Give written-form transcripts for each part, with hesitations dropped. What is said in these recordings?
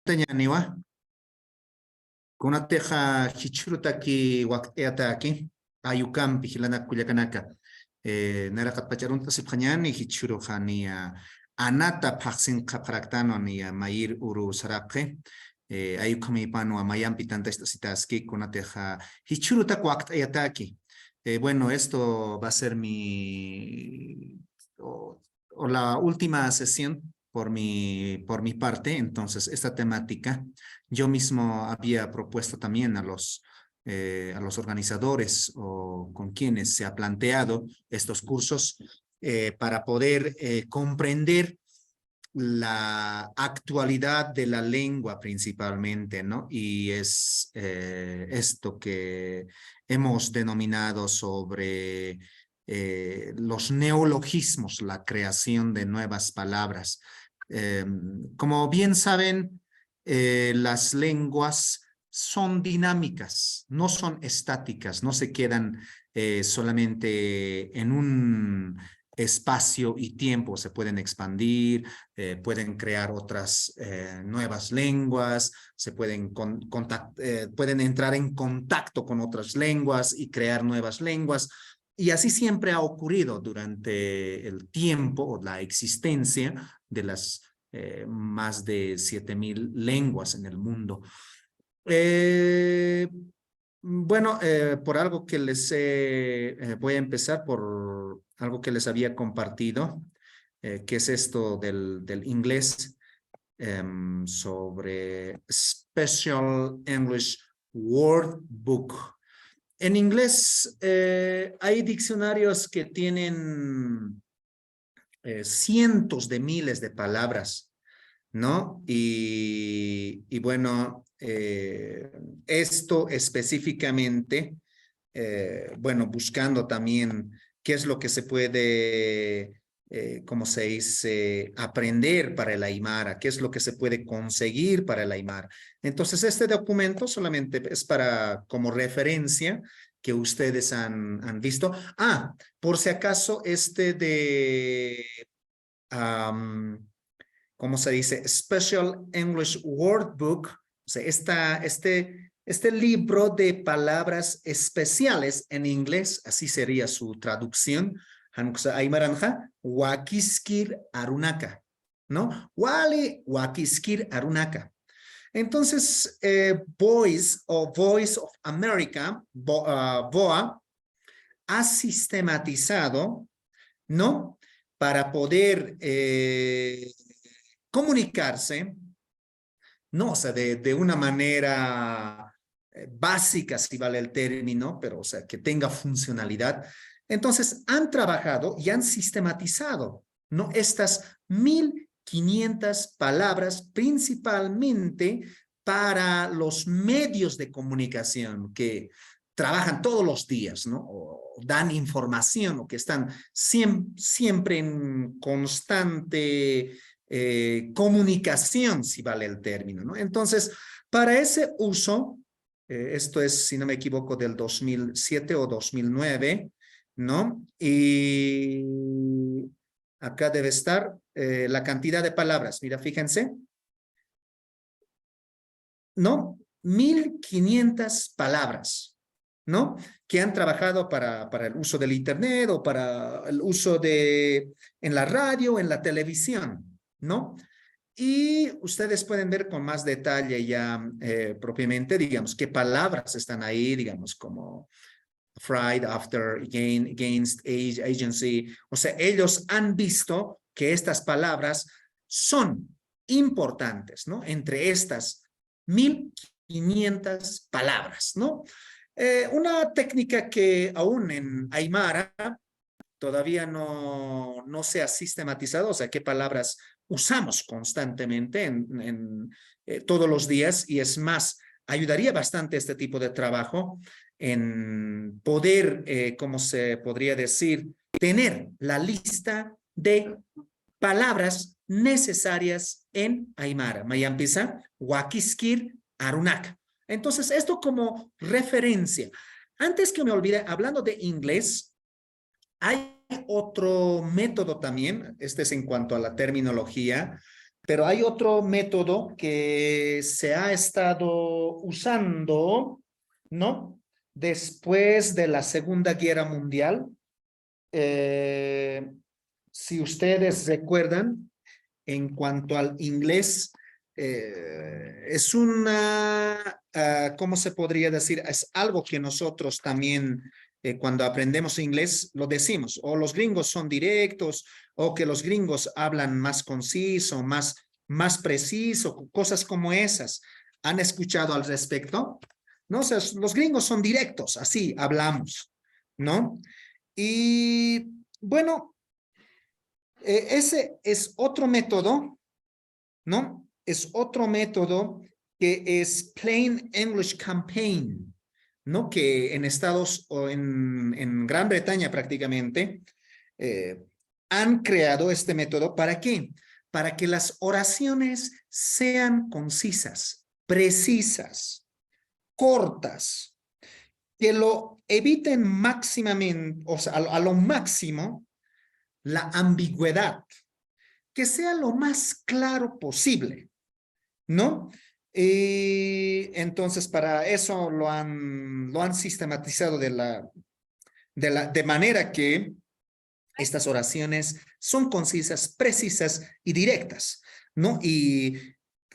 Tañaniwa, kuna teja hichuruta ki wakteata aquí, ayukampi hilana kuyakanaka. Narakat pacharunta sipanyani hichuru hania anata paksin kapraktano ni mayir uru sarake. Ayukami pano a mayampi tanta esta citaski kuna teja hichuruta wakteata aquí. Bueno, esto va a ser o la última sesión por mi parte. Entonces, esta temática yo mismo había propuesto también a los organizadores o con quienes se ha planteado estos cursos para poder comprender la actualidad de la lengua principalmente, ¿no? Y es esto que hemos denominado sobre los neologismos, la creación de nuevas palabras. Como bien saben, las lenguas son dinámicas, no son estáticas, no se quedan solamente en un espacio y tiempo, se pueden expandir, pueden crear otras nuevas lenguas, se pueden, pueden entrar en contacto con otras lenguas y crear nuevas lenguas. Y así siempre ha ocurrido durante el tiempo o la existencia de las más de 7,000 lenguas en el mundo. Bueno, por algo que les voy a empezar por algo que les había compartido, que es esto del inglés, sobre Special English Word Book. En inglés hay diccionarios que tienen cientos de miles de palabras, ¿no? Y bueno, esto específicamente, bueno, buscando también qué es lo que se puede, ¿cómo se dice?, aprender para el Aymara, qué es lo que se puede conseguir para el Aymara. Entonces, este documento solamente es para, como referencia, que ustedes han visto. Ah, por si acaso, este de... ¿cómo se dice? Special English Word Book. O sea, este libro de palabras especiales en inglés, así sería su traducción. Aymaranja, Wakiskir Arunaka, ¿no? Wali Wakiskir Arunaka. Entonces, Voice of America, VOA, ha sistematizado, ¿no? Para poder comunicarse, no, o sea, de una manera básica, si vale el término, pero, o sea, que tenga funcionalidad. Entonces, han trabajado y han sistematizado, ¿no? Estas 1,500 palabras, principalmente para los medios de comunicación que trabajan todos los días, ¿no? O dan información, o que están siempre en constante comunicación, si vale el término, ¿no? Entonces, para ese uso, esto es, si no me equivoco, del 2007 o 2009, ¿no? Y acá debe estar la cantidad de palabras. Mira, fíjense, ¿no? 1,500 palabras, ¿no? Que han trabajado para el uso del internet o para el uso en la radio, en la televisión, ¿no? Y ustedes pueden ver con más detalle ya propiamente, digamos, qué palabras están ahí, digamos, como fried, after, against, age, agency. O sea, ellos han visto que estas palabras son importantes, ¿no? Entre estas 1,500 palabras, ¿no? Una técnica que aún en Aymara todavía no se ha sistematizado, o sea, qué palabras usamos constantemente todos los días, y es más, ayudaría bastante este tipo de trabajo en poder, ¿cómo se podría decir?, tener la lista de palabras necesarias en Aymara. Mayampisa, Wakiskir, Arunak. Entonces, esto como referencia. Antes que me olvide, hablando de inglés, hay otro método también, este es en cuanto a la terminología, Pero hay otro método que se ha estado usando, ¿no? Después de la Segunda Guerra Mundial. Eh, si ustedes recuerdan, en cuanto al inglés, es una, ¿cómo se podría decir? Es algo que nosotros también, cuando aprendemos inglés, lo decimos, o los gringos son directos, o que los gringos hablan más conciso, más preciso, cosas como esas. ¿Han escuchado al respecto? No, o sea, los gringos son directos, así hablamos, ¿no? Y bueno, ese es otro método, ¿no? Es otro método que es Plain English Campaign, ¿no? Que en Estados o en Gran Bretaña prácticamente eh, han creado este método. ¿Para qué? Para que las oraciones sean concisas, precisas, cortas, que lo eviten máximamente, o sea, a lo máximo, la ambigüedad, que sea lo más claro posible, ¿no? Y entonces para eso lo han sistematizado de manera que estas oraciones son concisas, precisas y directas, ¿no? Y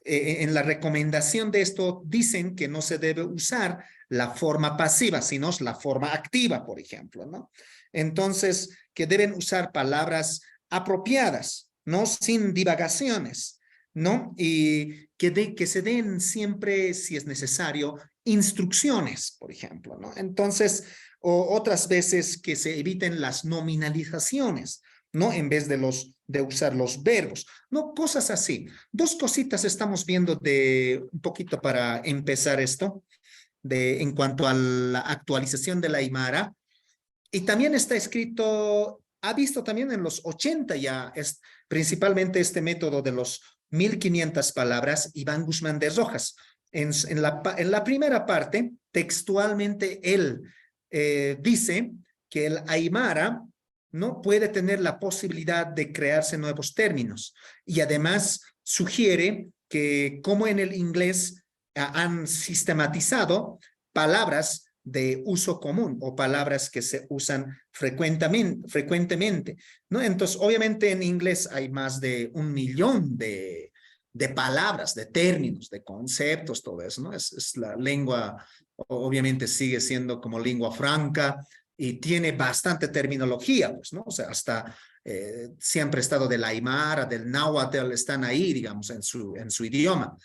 en la recomendación de esto dicen que no se debe usar la forma pasiva, sino la forma activa, por ejemplo, ¿no? Entonces, que deben usar palabras apropiadas, ¿no? Sin divagaciones, ¿no? Y que se den siempre, si es necesario, instrucciones, por ejemplo, ¿no? Entonces, o otras veces que se eviten las nominalizaciones, ¿no? En vez de usar los verbos, ¿no? Cosas así. Dos cositas estamos viendo de un poquito para empezar esto, en cuanto a la actualización de la Aymara. Y también está escrito, ha visto también en los 80 ya, principalmente este método de los 1500 palabras, Iván Guzmán de Rojas. En la primera parte, textualmente, él dice que el Aymara no puede tener la posibilidad de crearse nuevos términos y además sugiere que como en el inglés han sistematizado palabras de uso común o palabras que se usan frecuentemente, ¿no? Entonces, obviamente en inglés hay más de 1 millón de palabras, de términos, de conceptos, todo eso, ¿no? Es la lengua, obviamente sigue siendo como lengua franca y tiene bastante terminología, pues, ¿no? O sea, hasta siempre estado del Aymara, del Náhuatl, están ahí, digamos, en su idioma.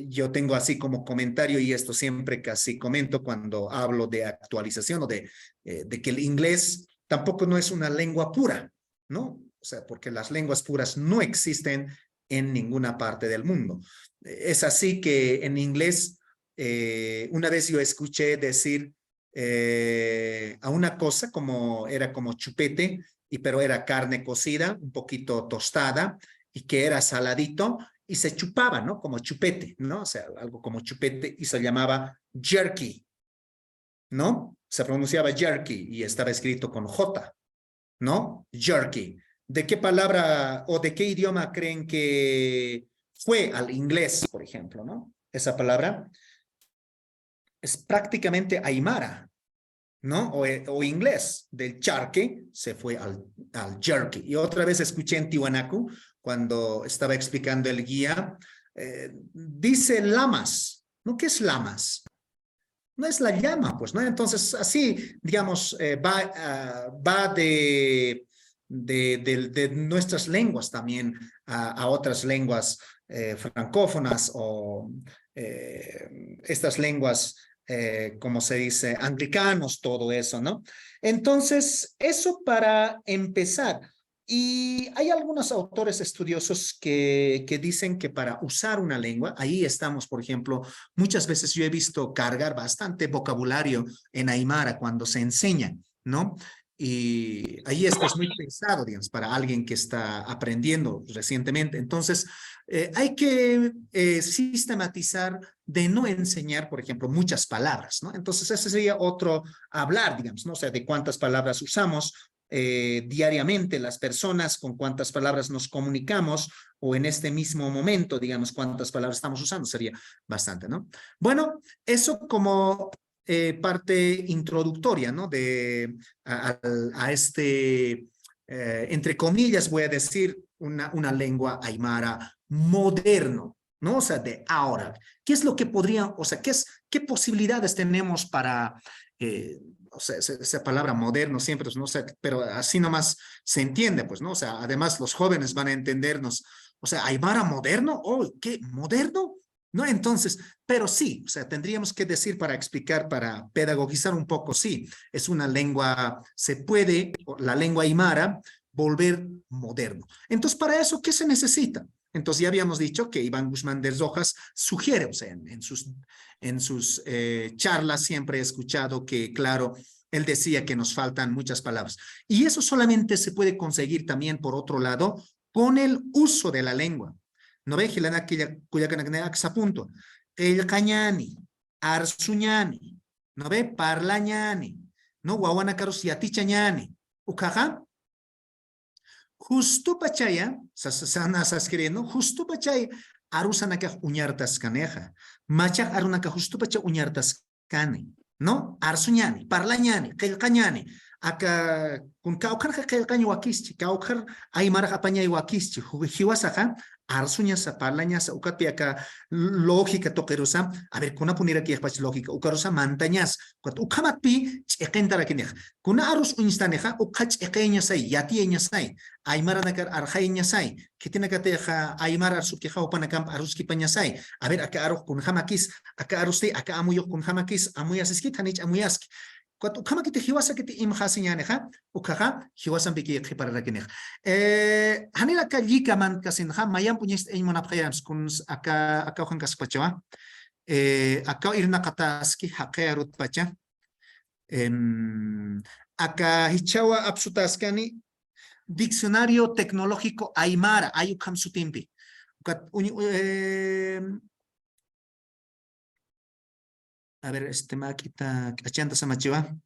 Yo tengo así como comentario, y esto siempre casi comento cuando hablo de actualización o de que el inglés tampoco no es una lengua pura, ¿no? O sea, porque las lenguas puras no existen en ninguna parte del mundo. Es así que en inglés, una vez yo escuché decir a una cosa era como chupete, pero era carne cocida, un poquito tostada, y que era saladito, y se chupaba, ¿no? Como chupete, ¿no? O sea, algo como chupete, y se llamaba jerky, ¿no? Se pronunciaba jerky y estaba escrito con J, ¿no? Jerky. ¿De qué palabra o de qué idioma creen que fue al inglés, por ejemplo, ¿no? Esa palabra es prácticamente aymara, ¿no? O inglés. Del charque se fue al jerky. Y otra vez escuché en Tiwanaku, cuando estaba explicando el guía, dice lamas, ¿no? ¿Qué es lamas? No es la llama, pues, ¿no? Entonces, así, digamos, va de nuestras lenguas también a otras lenguas francófonas o estas lenguas, como se dice, anglicanos, todo eso, ¿no? Entonces, eso para empezar. Y hay algunos autores estudiosos que dicen que para usar una lengua, ahí estamos, por ejemplo, muchas veces yo he visto cargar bastante vocabulario en Aymara cuando se enseña, ¿no? Y ahí esto es muy pesado, digamos, para alguien que está aprendiendo recientemente. Entonces, hay que sistematizar de no enseñar, por ejemplo, muchas palabras, ¿no? Entonces, ese sería otro hablar, digamos, ¿no? O sea, de cuántas palabras usamos diariamente las personas, con cuántas palabras nos comunicamos, o en este mismo momento, digamos, cuántas palabras estamos usando, sería bastante, ¿no? Bueno, eso como parte introductoria, ¿no? A este, entre comillas, voy a decir, una lengua aymara moderno, ¿no? O sea, de ahora. ¿Qué es lo que podría, o sea, qué posibilidades tenemos para, o sea, esa palabra moderno siempre, pues, no sé, pero así nomás se entiende, pues, ¿no? O sea, además los jóvenes van a entendernos, o sea, Aymara moderno, oh, ¿qué? ¿Moderno? ¿No? Entonces, pero sí, o sea, tendríamos que decir para explicar, para pedagogizar un poco, sí, es una lengua, se puede, la lengua aymara, volver moderno. Entonces, para eso, ¿qué se necesita? Entonces, ya habíamos dicho que Iván Guzmán de Rojas sugiere, o sea, en sus charlas siempre he escuchado que, claro, él decía que nos faltan muchas palabras. Y eso solamente se puede conseguir también, por otro lado, con el uso de la lengua. ¿No ve? Gilana cuya punto. El cañani, arsuñani, ¿no ve? Parlañani, ¿no? Guaguanacarus yatichañani. Ucaja, justo pachaya, sana sasquereno, justo pachaya, arusanaka uñartas caneja, machak arunaka justo pacha uñartas cane, ¿no? Arsuñani, parlañani, kelcañani, acá con caucar kelcaño wakischi, caucar aymara apaña y wakischi, jiwasaja, arsuñasa, parlañasa, ucapi acá lógica toquerosa, a ver, kuna punira aquí es lógica, ucarosa montañas, ucamatpi, chequentara kinej, kuna arus uñstaneja, ukach equeña say, yatieña say, Aymara nakar arjaiña say, que tiene que teja Aymara arsukija o panacamp aruski pañasay. A ver, acá arroz con jamakis, acá arusti, acá amuyo con jamakis, amuyas esquitanich, amuyaski. Cuando jamakite hiwasa que te imhasiñaneja, ukaja, hiwasan biki para la kinej. Hanila kallika man kasinja, mayam puñist en monapjayams kun acá ojan kaspachawa. Acá irna kataski, hakearut pacha. Acá hichawa absutaskani, Diccionario Tecnológico Aymara, Ayukam Sutimpi. A ver, este maquita, achanta samachiva.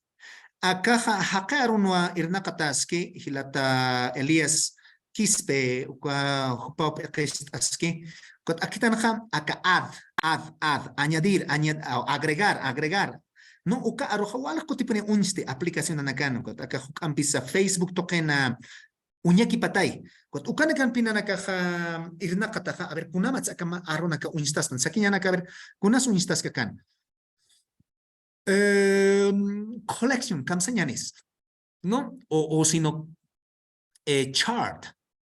Acá, jacarunwa irnakataski, hilata Elías Quispe, Hupap Ekistaski. Aquí tanjam, acá añadir, agregar. No, uka arrojawala kutipene unste aplicación anacano, acá ampisa Facebook toquena. Uñaki patay. Ukana kan pinana kaja irna kataja. A ver, kuna matsa kama arona ka unistas. Sakinya na ka ver, kunas unistas ka kan. Collection, kamsañanis. ¿No? O sino chart.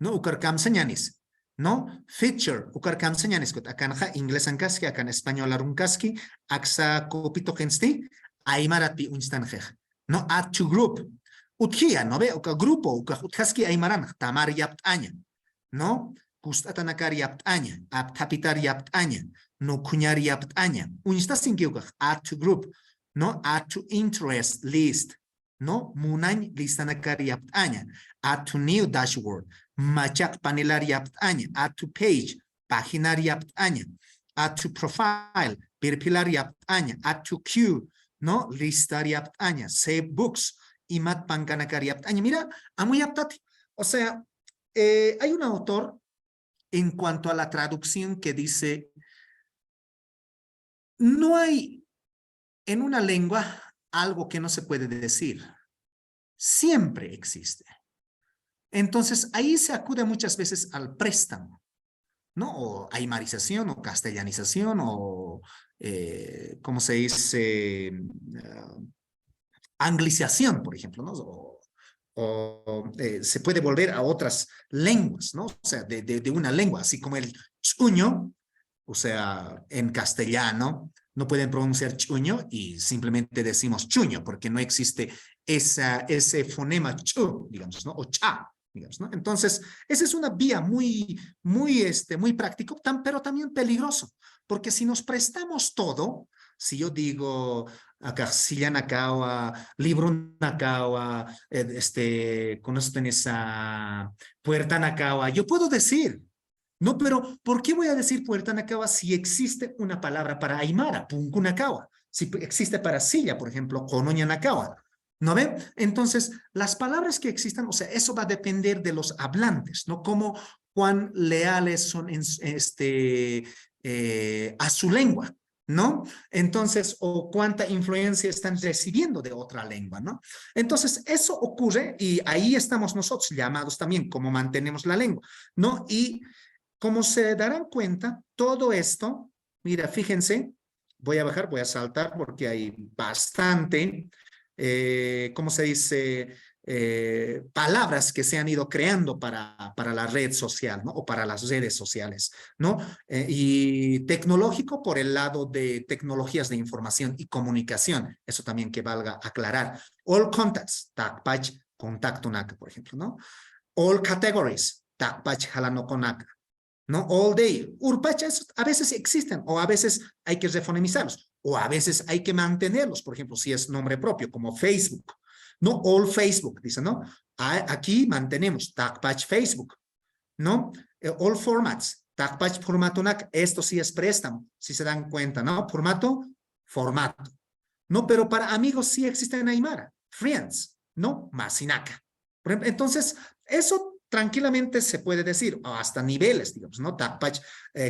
¿No? Ukar kamsañanis. ¿No? Feature. Ukar kamsañanis. Akanja inglés ankaski, akan español arunkaski. Aksa kopito gensti. Aymarati unistanjej. ¿No? Add to group. Utjia, ¿no ve? Uka grupo, uka utjaski aymaran, tamar yapt aña, ¿no? Kustatanakar yapt aña, aptapitar yapt aña, no kuñar yapt aña. Unista sinkiuka, add to group, ¿no? Add to interest list, ¿no? Munañ listanakar yapt aña, add to new dashboard, machak panelar yapt aña, add to page, paginar yapt aña, add to profile, perpilar yapt aña, add to queue, ¿no? Listar yapt aña, save books, Imat Pankanakariapt. Mira, Amuyaptati. O sea, hay un autor en cuanto a la traducción que dice, no hay en una lengua algo que no se puede decir. Siempre existe. Entonces, ahí se acude muchas veces al préstamo, ¿no? O aymarización o castellanización o, ¿cómo se dice? Anglicización, por ejemplo, ¿no? Se puede volver a otras lenguas, ¿no? O sea, de una lengua, así como el chuño, o sea, en castellano no pueden pronunciar chuño y simplemente decimos chuño, porque no existe ese fonema chu, digamos, ¿no? O cha, digamos, ¿no? Entonces, esa es una vía muy práctico, pero también peligroso, porque si nos prestamos todo, si yo digo acá silla nakawa, libro nakawa, conocen esa puerta nakawa, yo puedo decir, no, pero ¿por qué voy a decir puerta nakawa si existe una palabra para aymara, punku nakawa? Si existe para silla, por ejemplo, konoña nakawa, ¿No ve? Entonces, las palabras que existan, o sea, eso va a depender de los hablantes, ¿no? Cómo, cuán leales son a su lengua, ¿no? Entonces, o cuánta influencia están recibiendo de otra lengua, ¿no? Entonces, eso ocurre y ahí estamos nosotros llamados también, cómo mantenemos la lengua, ¿no? Y como se darán cuenta, todo esto, mira, fíjense, voy a bajar, voy a saltar porque hay bastante, ¿cómo se dice? Palabras que se han ido creando para la red social, ¿no? O para las redes sociales, ¿no? Y tecnológico por el lado de tecnologías de información y comunicación, eso también que valga aclarar. All contacts, takpach, contacto naka, por ejemplo, ¿no? All categories, takpach, halanokonaka. ¿No? All day. Urpachas a veces existen o a veces hay que refonemizarlos o a veces hay que mantenerlos, por ejemplo, si es nombre propio, como Facebook. No all Facebook, dice, ¿no? Aquí mantenemos Tagpatch Facebook, ¿no? All formats, Tagpatch formatonac, esto sí es préstamo, si se dan cuenta, ¿no? Formato. No, pero para amigos sí existe en Aymara, friends, ¿no? Masinaca. Por ejemplo, entonces, eso tranquilamente se puede decir, o hasta niveles, digamos, ¿no? Takpach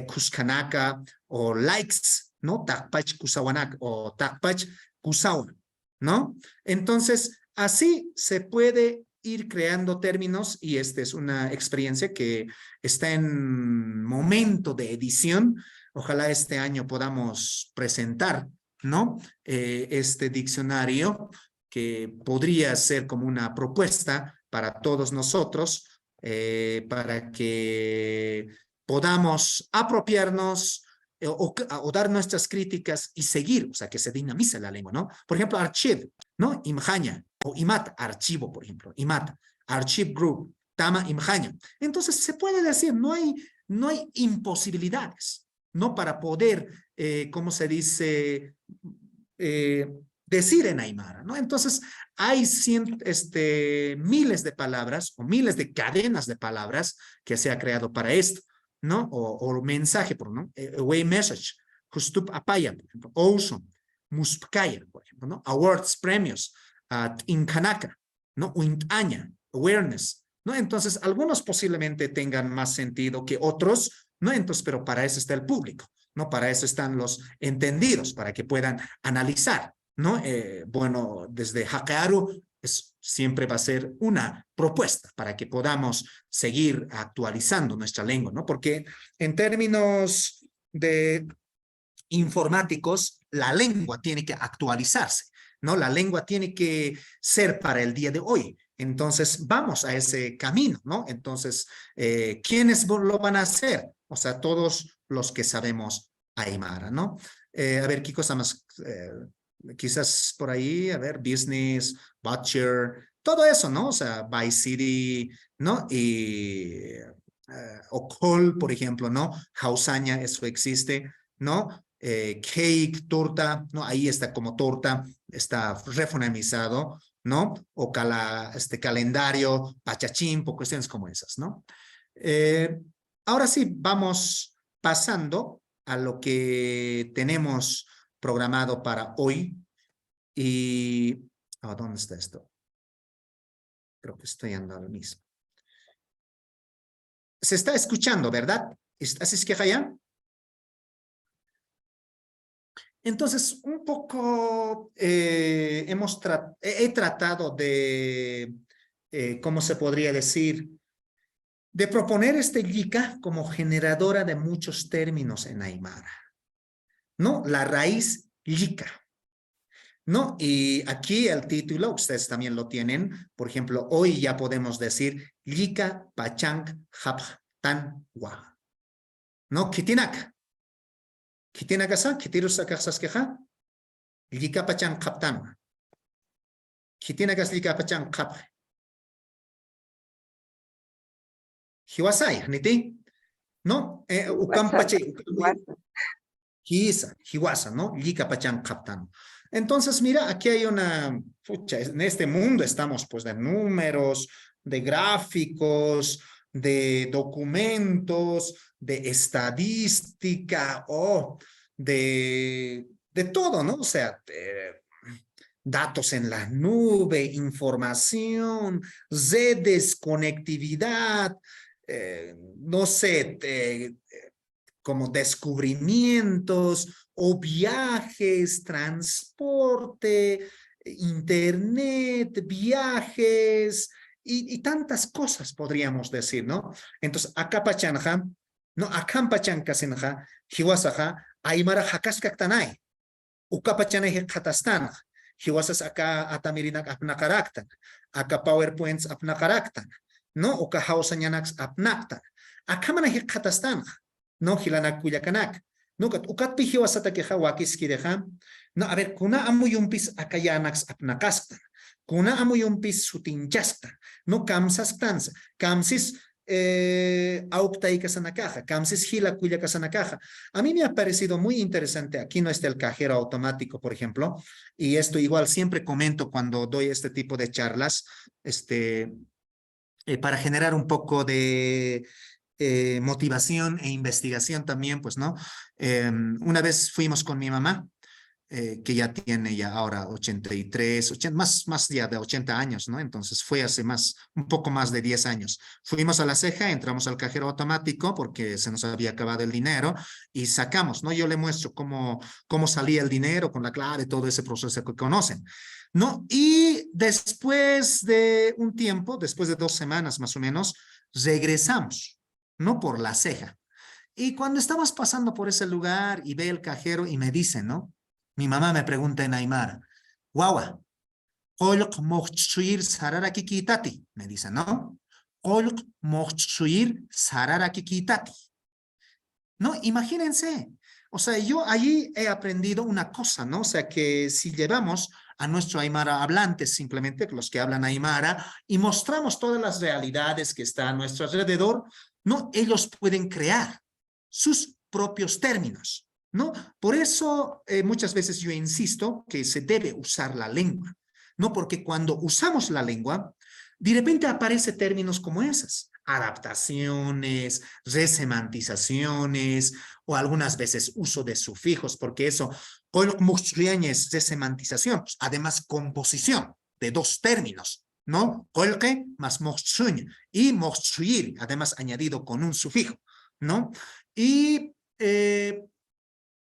Kuskanaka o likes, ¿no? Takpach Kusawanak o Takpach Kusawan, ¿no? Entonces, así se puede ir creando términos y esta es una experiencia que está en momento de edición. Ojalá este año podamos presentar, ¿no? Este diccionario que podría ser como una propuesta para todos nosotros para que podamos apropiarnos o dar nuestras críticas y seguir, o sea, que se dinamice la lengua, ¿no? Por ejemplo, archive, ¿no? Imjaña o imat, archivo, por ejemplo, imat, archive group, tama imjaña. Entonces, se puede decir, no hay imposibilidades, ¿no? Para poder, ¿cómo se dice? Decir en Aymara, ¿no? Entonces, hay miles de palabras o miles de cadenas de palabras que se ha creado para esto, ¿no? O mensaje, ¿no? Away message, Justup Apaya, por ejemplo, Ocean, Muspkaya, por ejemplo, ¿no? Awards, premios, Inkanaka, ¿no? Uintaña, awareness, ¿no? Entonces, algunos posiblemente tengan más sentido que otros, ¿no? Entonces, pero para eso está el público, ¿no? Para eso están los entendidos, para que puedan analizar, ¿no? Bueno, desde Hakaru siempre va a ser una propuesta para que podamos seguir actualizando nuestra lengua, ¿no? Porque en términos de informáticos, la lengua tiene que actualizarse, ¿no? La lengua tiene que ser para el día de hoy. Entonces, vamos a ese camino, ¿no? Entonces, ¿quiénes lo van a hacer? O sea, todos los que sabemos Aymara, ¿no? A ver, ¿qué cosa más? Quizás por ahí, a ver, business, butcher, todo eso, ¿no? O sea, by city, ¿no? Y o call, por ejemplo, ¿no? Hausaña, eso existe, ¿no? Cake, torta, ¿no? Ahí está como torta, está refonemizado, ¿no? O calendario, pachachín, cuestiones como esas, ¿no? Eh, Ahora sí, vamos pasando a lo que tenemos programado para hoy. Y, ¿dónde está esto? Creo que estoy andando al mismo. Se está escuchando, ¿verdad? ¿Así es que allá? Entonces, un poco he tratado de, ¿cómo se podría decir? De proponer este yica como generadora de muchos términos en Aymara, ¿no? La raíz yica, ¿no? Y aquí el título, ustedes también lo tienen, por ejemplo, hoy ya podemos decir yica pachang haptan wa, ¿no? Kitinak. Kitinak asa, kitirus akasas queja, yica pachang haptan wa. Kitinak as yica pachang hap. Hiwasay, niti, ¿no? Ucampache, Hiwasa, ¿no? Yika pachan kaptan. Entonces, mira, aquí hay pucha, en este mundo estamos pues de números, de gráficos, de documentos, de estadística, de todo, ¿no? O sea, datos en la nube, información, redes, conectividad, no sé, como descubrimientos o viajes, transporte, internet, viajes y tantas cosas podríamos decir, ¿no? Entonces, acá pachanja, no, acá pachancasenja, jiwasaja, aymara jakaskaktanay, ukapachanay katastan, jiwasas acá atamirinak apnakaraktan, acá PowerPoints apnakaraktan, no, uka hausanyanaks apnaktan, acá manaj katastan, no, hilanak kuyakanak, no, ukat pijiwasata keja wakiskireja, no, a ver, kuna amuyumpis akayanax apnakastan, kuna amuyumpis sutinchasta, no, kamsas tansa, kamsis Auktai Kasanakaja, Kamsis Hila Kuya Kasanakaja. A mí me ha parecido muy interesante. Aquí no está el cajero automático, por ejemplo, y esto igual siempre comento cuando doy este tipo de charlas, para generar un poco de motivación e investigación también, pues, ¿no? Una vez fuimos con mi mamá, que ya tiene ya ahora 83, 80, más ya de 80 años, ¿no? Entonces fue hace un poco más de 10 años. Fuimos a la ceja, entramos al cajero automático porque se nos había acabado el dinero y sacamos, ¿no? Yo le muestro cómo salía el dinero con la clave, todo ese proceso que conocen, ¿no? Y después de un tiempo, después de 2 semanas más o menos, regresamos, ¿no? Por la ceja. Y cuando estamos pasando por ese lugar y ve el cajero y me dice, ¿no? Mi mamá me pregunta en Aymara, guagua, ¿Olk mochsuir sararaki kitati? Me dice, ¿no? Olk mochsuir sararaki kitati. No, imagínense. O sea, yo allí he aprendido una cosa, ¿no? O sea, que si llevamos a nuestro Aymara hablantes, simplemente los que hablan Aymara, y mostramos todas las realidades que están a nuestro alrededor, ¿no? Ellos pueden crear sus propios términos, ¿no? Por eso muchas veces yo insisto que se debe usar la lengua, ¿no? Porque cuando usamos la lengua, de repente aparecen términos como esas, adaptaciones, resemantizaciones, o algunas veces uso de sufijos, porque eso, es resemantización, además composición de dos términos, ¿no? Kolke más moxuñ y moxuir, además añadido con un sufijo, ¿no? Y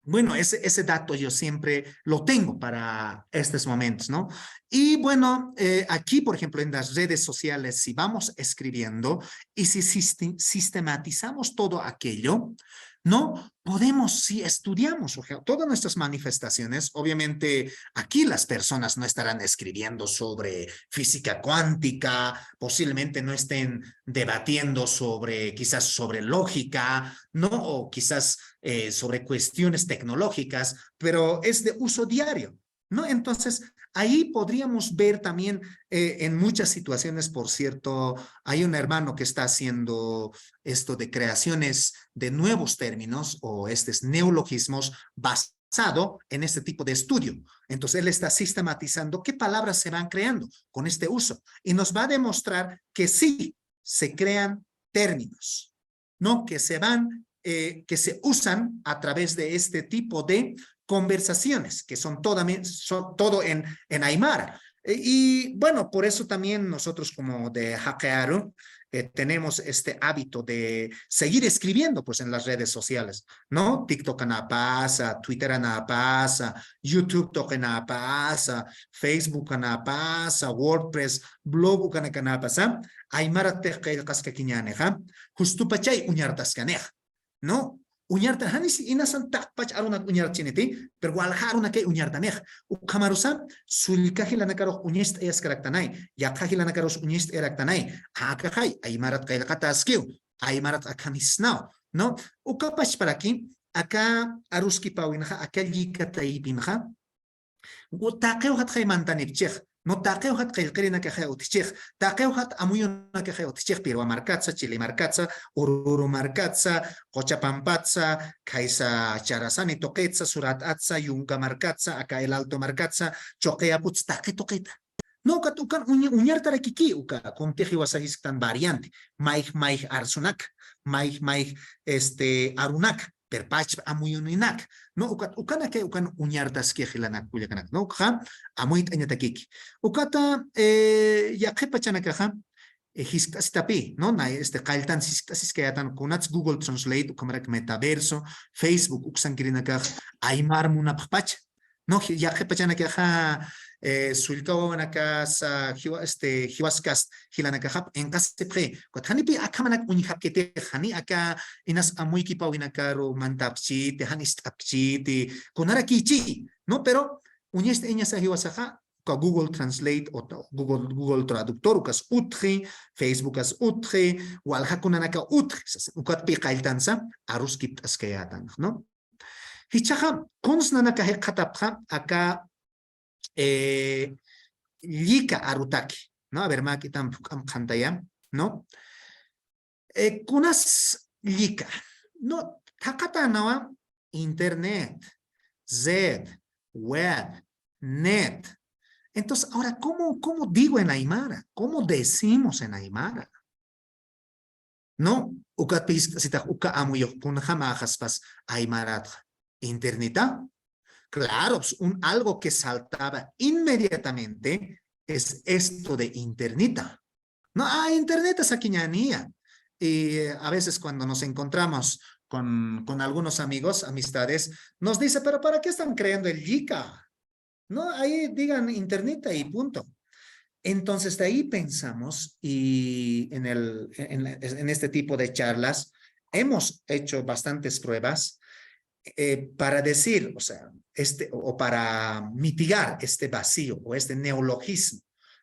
bueno, ese dato yo siempre lo tengo para estos momentos, ¿no? Y bueno, aquí, por ejemplo, en las redes sociales, si vamos escribiendo y si sistematizamos todo aquello, ¿no? Podemos, si estudiamos todas nuestras manifestaciones, obviamente aquí las personas no estarán escribiendo sobre física cuántica, posiblemente no estén debatiendo quizás sobre lógica, ¿no? O quizás sobre cuestiones tecnológicas, pero es de uso diario, ¿no? Entonces, ahí podríamos ver también en muchas situaciones, por cierto, hay un hermano que está haciendo esto de creaciones de nuevos términos o estos neologismos basado en este tipo de estudio. Entonces, él está sistematizando qué palabras se van creando con este uso y nos va a demostrar que sí se crean términos, ¿no? Que se usan a través de este tipo de conversaciones, que son todo en Aymara. Y bueno, por eso también nosotros como de Hackearu tenemos este hábito de seguir escribiendo pues en las redes sociales, ¿no? TikTok nada pasa, Twitter nada pasa, YouTube nada pasa, Facebook nada pasa, WordPress, blog nada pasa, Aymara teqel kaskakiñaneja, justo pachay uñartascaneja, ¿no? Uñarta hanis inasan takpach aruna uñar chiniti, pero wal haruna que uñar tanej. Ukamarusa sulkahila nakaros uñist es karaktanay, yakahila nakaros uñist eraktanay. Akahay, aymarat kailkataskiu, aymarat akamisnao, ¿no? Ukapach para aquí, acá aruski pawinja, acá yikataipinja, وتاقيو هات خيمان تاني بتشيخ no taqueo hat qilqirina que jeo tichich taqueo hat amuyuna que jeo tichich pirwa markatsa chile markatsa ururu markatsa qochapampatsa kaisa charasani toqetsa surat atsa yunga markatsa acá el alto markatsa choquea putz taqe toqeta no katukan uñar tarakiki uka conteji wasahis tan variante maich arsunak maich arunak perpach amuyuninak, no ukana que ukan uñartas que gilanak puyakanak, no ha amuit añatakiki. Ukata ya kepachanakaja hiskastapi, no na kaltan hiskaskayatan kunats Google Translate ukamrak metaverso, Facebook uksankirinakaj aymar munapach, no ya kepachanakaja sulkawanaka sa hiwaskas hilanakajap en kasepre kotanipi akamanak unihapkete hani aka inas amuiki pawinakaro mantapchi te hanistapchi te konarakichi, no, pero uñeste eñasa hiwasaja Google Translate o Google Traductor ukas utri, Facebook as utri, walhakunanaka utri, ukat piqailtansa aruskip askayatan, no? Hichaja konsnanaka hekatapja acá Lika arutaki, ¿no? A ver, maki tam pantalla, ¿no? Kunas lika, no, takata nawa internet, Z, web, net. Entonces, ahora, ¿cómo digo en Aymara? ¿Cómo decimos en Aymara? No, uka sita uka amuyo kun jamajaspas Aymarat interneta. Claro, pues algo que saltaba inmediatamente es esto de internita. No, internet es aquí ñanía. Y a veces cuando nos encontramos con algunos amigos, amistades, nos dice, pero ¿para qué están creando el Yika? No, ahí digan internita y punto. Entonces de ahí pensamos y en este tipo de charlas hemos hecho bastantes pruebas para decir, o sea, o para mitigar este vacío o este neologismo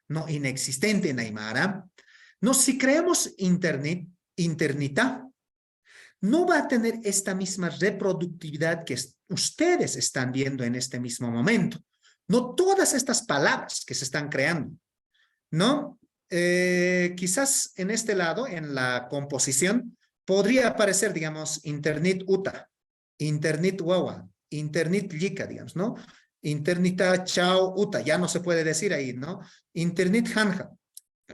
no inexistente en Aymara, no, si creamos internita, no va a tener esta misma reproductividad que ustedes están viendo en este mismo momento. No todas estas palabras que se están creando, ¿no? Quizás en este lado, en la composición, podría aparecer, digamos, internet uta, internet wawa, internet lika, digamos, ¿no? Internita chao uta, ya no se puede decir ahí, ¿no? Internet hanja,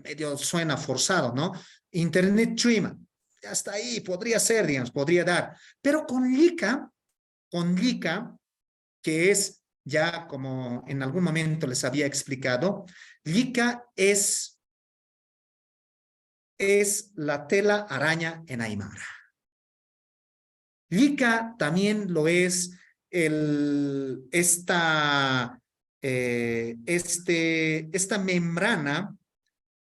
medio suena forzado, ¿no? Internet chuima, ya está ahí, podría ser, digamos, podría dar. Pero con lika, que es ya como en algún momento les había explicado, lika es la tela araña en Aymara. Lika también lo es esta membrana,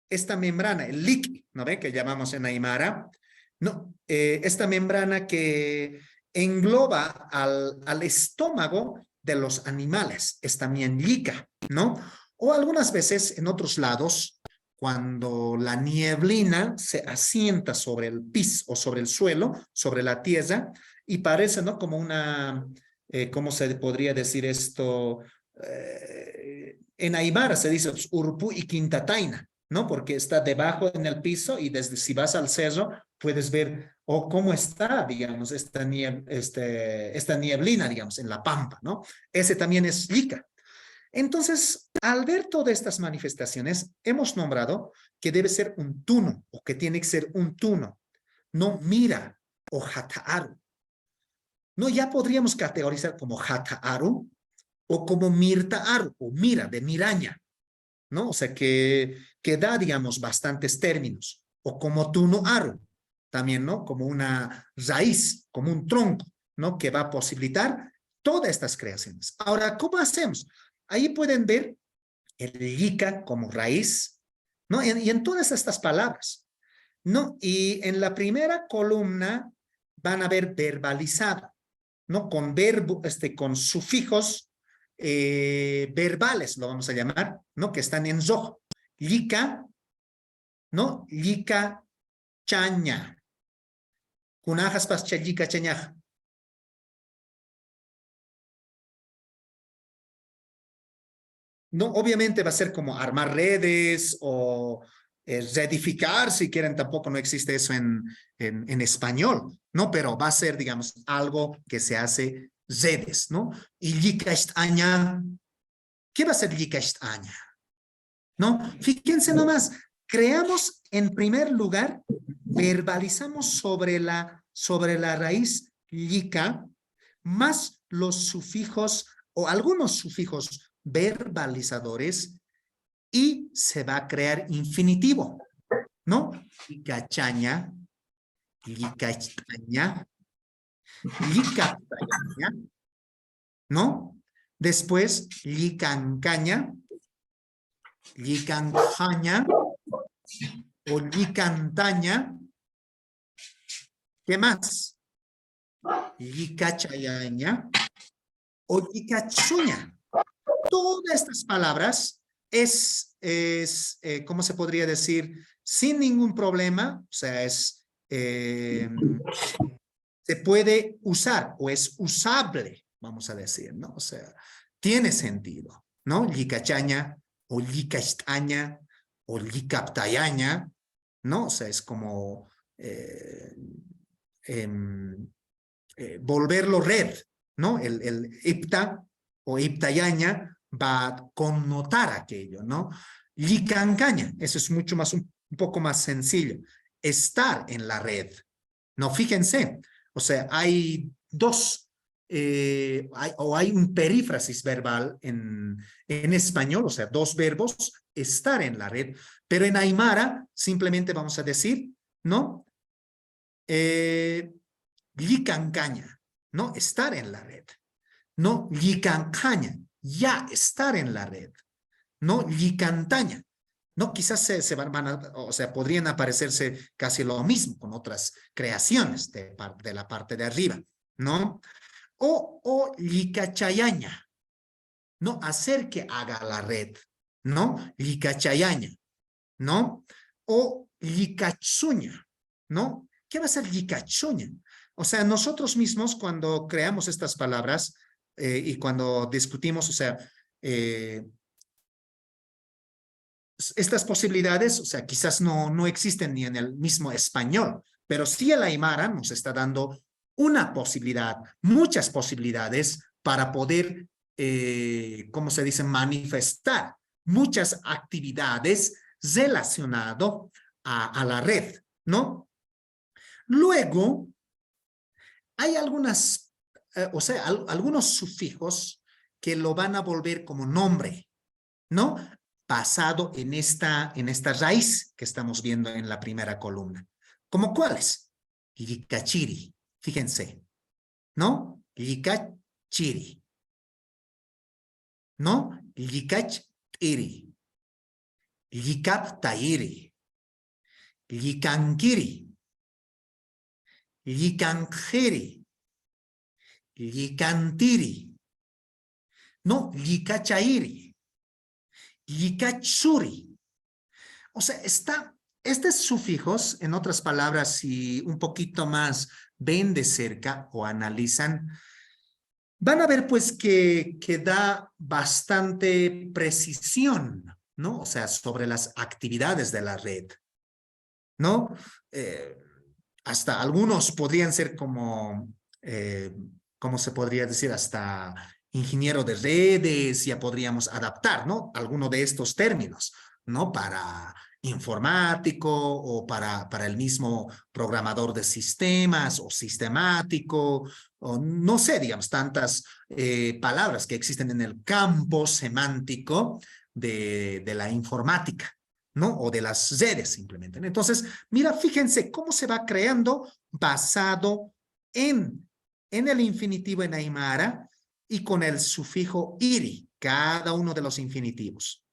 el liqui, ¿no ve? Que llamamos en Aymara, no, esta membrana que engloba al estómago de los animales, es también lika, ¿no? O algunas veces en otros lados, cuando la nieblina se asienta sobre el piso o sobre el suelo, sobre la tierra, y parece, ¿no? Como una, ¿cómo se podría decir esto? En Aymara se dice urpu y quintataina, ¿no? Porque está debajo en el piso y desde si vas al cerro puedes ver cómo está, digamos, esta nieblina, digamos, en la pampa, ¿no? Ese también es lika. Entonces, al ver todas estas manifestaciones, hemos nombrado que debe ser un tuno, o que tiene que ser un tuno, no mira o hataaru. No, ya podríamos categorizar como hataaru o como mirtaaru, o mira, de miraña, ¿no? O sea, que da, digamos, bastantes términos. O como tunoaru, también, ¿no? Como una raíz, como un tronco, ¿no? Que va a posibilitar todas estas creaciones. Ahora, ¿cómo hacemos? Ahí pueden ver el yika como raíz, ¿no? Y en todas estas palabras, ¿no? Y en la primera columna van a ver verbalizado, ¿no? Con verbo, con sufijos verbales, lo vamos a llamar, ¿no? Que están en rojo. Yika, ¿no? Yika chaña. Kunajas pas chayika chañaja. No, obviamente va a ser como armar redes o reedificar, si quieren, tampoco no existe eso en español, ¿no? Pero va a ser, digamos, algo que se hace redes, ¿no? Y aña, ¿qué va a ser aña? ¿No? Fíjense nomás, creamos en primer lugar, verbalizamos sobre la raíz llica, más los sufijos o algunos sufijos verbalizadores y se va a crear infinitivo, ¿no? Licachaña, licachaña, licachaña, ¿no? Después, licancaña, licanjaña o licantaña. ¿Qué más? Licachayaña o licachuña. Todas estas palabras ¿cómo se podría decir? Sin ningún problema, o sea, se puede usar o es usable, vamos a decir, ¿no? O sea, tiene sentido, ¿no? Licachaña o licastaña o licaptayaña, ¿no? O sea, es como volverlo red, ¿no? El ipta o iptayaña va a connotar aquello, ¿no? Licancaña, eso es mucho más, un poco más sencillo. Estar en la red, ¿no? Fíjense, o sea, hay dos, hay un perífrasis verbal en español, o sea, dos verbos, estar en la red, pero en aymara simplemente vamos a decir, ¿no? Licancaña, ¿no? Estar en la red. No, licancaña, ya estar en la red. No, licantaña. No, quizás o sea, podrían aparecerse casi lo mismo con otras creaciones de la parte de arriba, ¿no? O licachayaña, ¿no? Hacer que haga la red, ¿no? Licachayaña, ¿no? O licachuña, ¿no? ¿Qué va a ser licachuña? O sea, nosotros mismos cuando creamos estas palabras y cuando discutimos, o sea, estas posibilidades, o sea, quizás no existen ni en el mismo español, pero sí el aymara nos está dando una posibilidad, muchas posibilidades para poder, ¿cómo se dice?, manifestar muchas actividades relacionadas a la red, ¿no? Luego, hay algunas, o sea, algunos sufijos que lo van a volver como nombre, ¿no? Basado en esta raíz que estamos viendo en la primera columna. ¿Cómo cuáles? Licachiri, fíjense, ¿no? Licachiri, ¿no? Licachiri, licaptairi, licanquiri, licanjeri, licantiri, ¿no? Licachairi, licachuri. O sea, estos sufijos, en otras palabras, si un poquito más ven de cerca o analizan, van a ver pues que da bastante precisión, ¿no? O sea, sobre las actividades de la red, ¿no? Hasta algunos podrían ser como, ¿cómo se podría decir? Hasta ingeniero de redes, ya podríamos adaptar, ¿no? Alguno de estos términos, ¿no? Para informático o para el mismo programador de sistemas o sistemático, o no sé, digamos, tantas palabras que existen en el campo semántico de la informática, ¿no? O de las redes simplemente. Entonces, mira, fíjense cómo se va creando basado en el infinitivo en aymara y con el sufijo iri, cada uno de los infinitivos.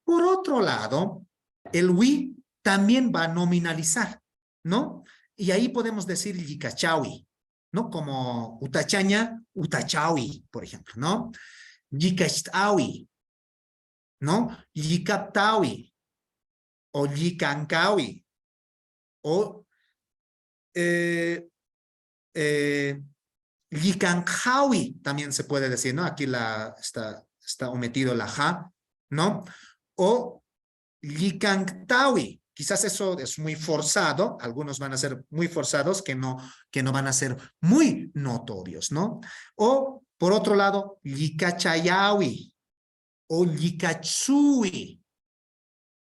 Por otro lado, el wi también va a nominalizar, ¿no? Y ahí podemos decir yicachawi, ¿no? Como utachaña, utachawi, por ejemplo, ¿no? Yicachtawi, ¿no? Yicaptawi, o yicancawi, o yicanjawi también se puede decir, ¿no? Aquí está omitido la ja, ¿no? O yicanctawi. Quizás eso es muy forzado, algunos van a ser muy forzados que no van a ser muy notorios, ¿no? O, por otro lado, yicachayawi o yicatsui,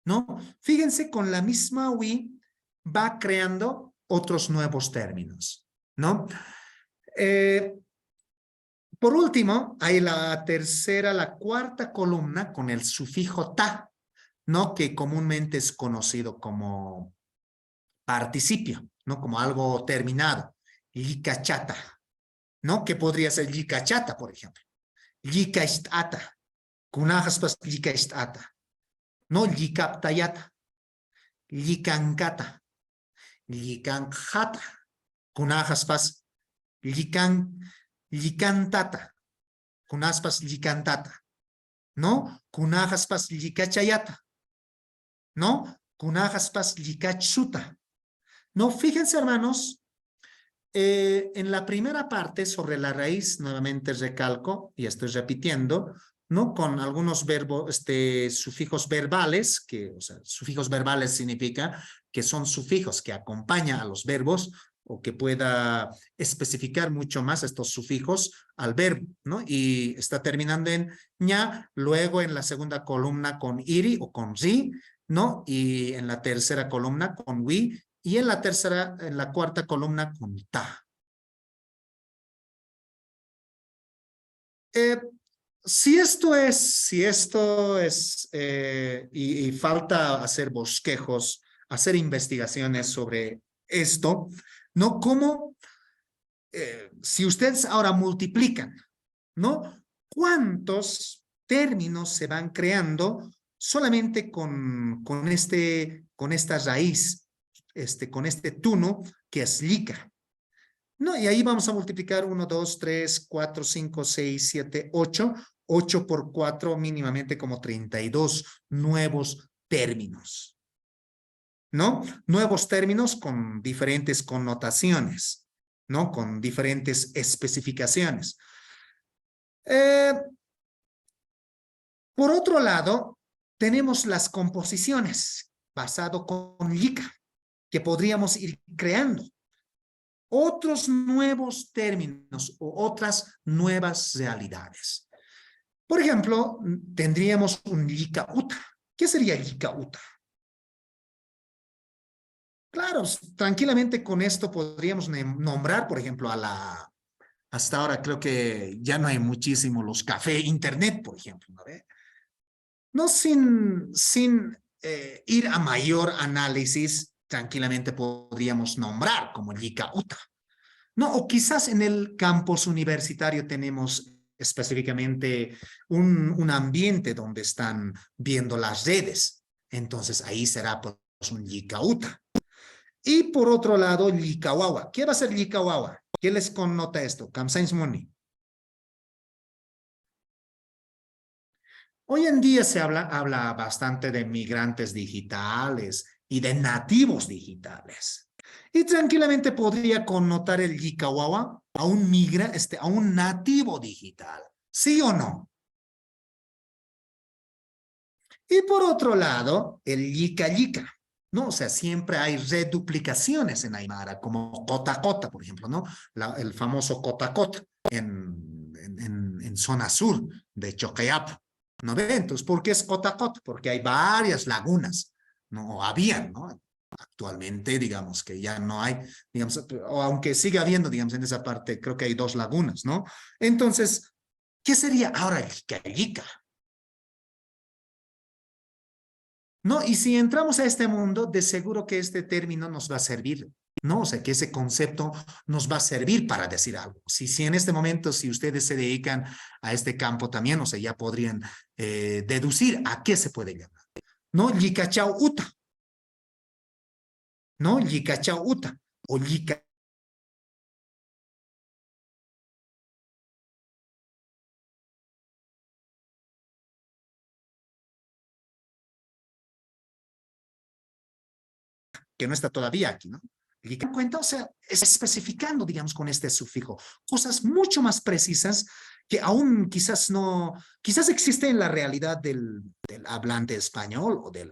¿no? Fíjense, con la misma wi va creando otros nuevos términos, ¿no? Eh, por último, hay la cuarta columna con el sufijo ta, ¿no? Que comúnmente es conocido como participio, ¿no? Como algo terminado. Yicachata, ¿no? Que podría ser yicachata, por ejemplo. Yicaistata, kunajaspas yicaistata, ¿no? Yicaptayata, yicancata, yicanjata, kunajaspas yicantata, kunaspas yicantata, ¿no? Kunajaspas yicachayata, ¿no? Kunajaspas yicachsuta. No, fíjense, hermanos, en la primera parte sobre la raíz, nuevamente recalco y estoy repitiendo, ¿no? Con algunos verbos, sufijos verbales, o sea, sufijos verbales significa que son sufijos que acompañan a los verbos o que pueda especificar mucho más estos sufijos al verbo, ¿no? Y está terminando en ña, luego en la segunda columna con iri o con ri, ¿no? Y en la tercera columna con wi, y en la cuarta columna con ta. Eh, y falta hacer bosquejos, hacer investigaciones sobre esto, ¿no? ¿Cómo, si ustedes ahora multiplican, ¿no? ¿Cuántos términos se van creando solamente con esta raíz, con este tuno que es lica? No, y ahí vamos a multiplicar 1, 2, 3, 4, 5, 6, 7, 8. 8 por 4 mínimamente como 32 nuevos términos, ¿no? Nuevos términos con diferentes connotaciones, ¿no? Con diferentes especificaciones. Por otro lado, tenemos las composiciones basado con Lika, que podríamos ir creando otros nuevos términos o otras nuevas realidades. Por ejemplo, tendríamos un Yikauta. ¿Qué sería Yikauta? Claro, tranquilamente con esto podríamos nombrar, por ejemplo, hasta ahora creo que ya no hay muchísimo los café internet, por ejemplo, ¿no ve? No sin ir a mayor análisis, tranquilamente podríamos nombrar como Yikauta. No, o quizás en el campus universitario tenemos específicamente un ambiente donde están viendo las redes. Entonces ahí será pues un Yicauta. Y por otro lado, Yicahuahua. ¿Qué va a ser Yicahuahua? ¿Qué les connota esto? Kamsains Moni. Hoy en día se habla bastante de migrantes digitales y de nativos digitales. Y tranquilamente podría connotar el Yicahuahua a un nativo digital. ¿Sí o no? Y por otro lado, el Yika Yika, ¿no? O sea, siempre hay reduplicaciones en Aymara, como Cota Cota, por ejemplo, ¿no? El famoso Cota Cota en zona sur de Chocayapo, ¿no ve? Entonces, ¿por qué es Cota Cota? Porque hay varias lagunas, ¿no? O habían, ¿no? Actualmente, digamos que ya no hay, digamos, o aunque siga habiendo, digamos, en esa parte, creo que hay 2 lagunas, ¿no? Entonces, ¿qué sería ahora el Yika Yika? No, y si entramos a este mundo, de seguro que este término nos va a servir, ¿no? O sea, que ese concepto nos va a servir para decir algo. Si en este momento, si ustedes se dedican a este campo también, o sea, ya podrían deducir a qué se puede llamar, ¿no? Yicachao uta, ¿no? Yicachao uta, o yica, que no está todavía aquí, ¿no? Yica cuenta, o sea, es especificando, digamos, con este sufijo, cosas mucho más precisas que aún quizás no, quizás existe en la realidad del hablante español o del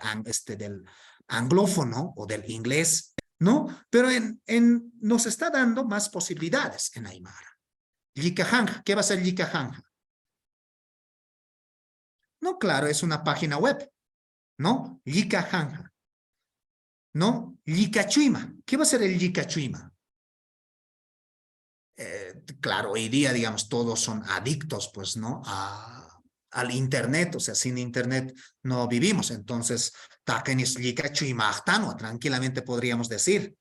anglófono o del inglés, ¿no? Pero nos está dando más posibilidades en Aymara. Yicajanja, ¿qué va a ser Yicajanja? No, claro, es una página web, ¿no? Yicajanja, ¿no? Yicachuima, ¿qué va a ser el Yicachuima? Claro, hoy día, digamos, todos son adictos, pues, ¿no? Al Internet, o sea, sin Internet no vivimos. Entonces, takenis likachu y mahtano, tranquilamente podríamos decir,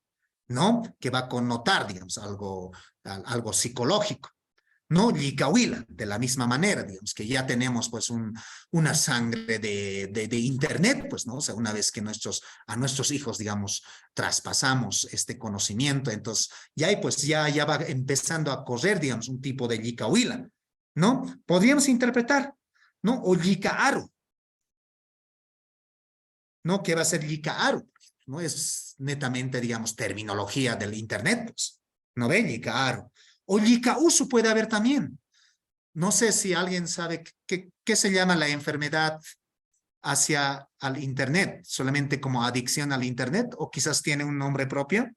¿no? Que va a connotar, digamos, algo psicológico. ¿No? Licahuila, de la misma manera, digamos, que ya tenemos pues una sangre de Internet, pues, ¿no? O sea, una vez que a nuestros hijos, digamos, traspasamos este conocimiento, entonces ya va empezando a correr, digamos, un tipo de Licahuila, ¿no? Podríamos interpretar, ¿no? O Licaaru, ¿no? ¿Qué va a ser Licaaru? ¿No? Es netamente, digamos, terminología del Internet, pues, ¿no ve? Licaaru. O Licausu puede haber también. No sé si alguien sabe qué se llama la enfermedad hacia al Internet, solamente como adicción al Internet o quizás tiene un nombre propio.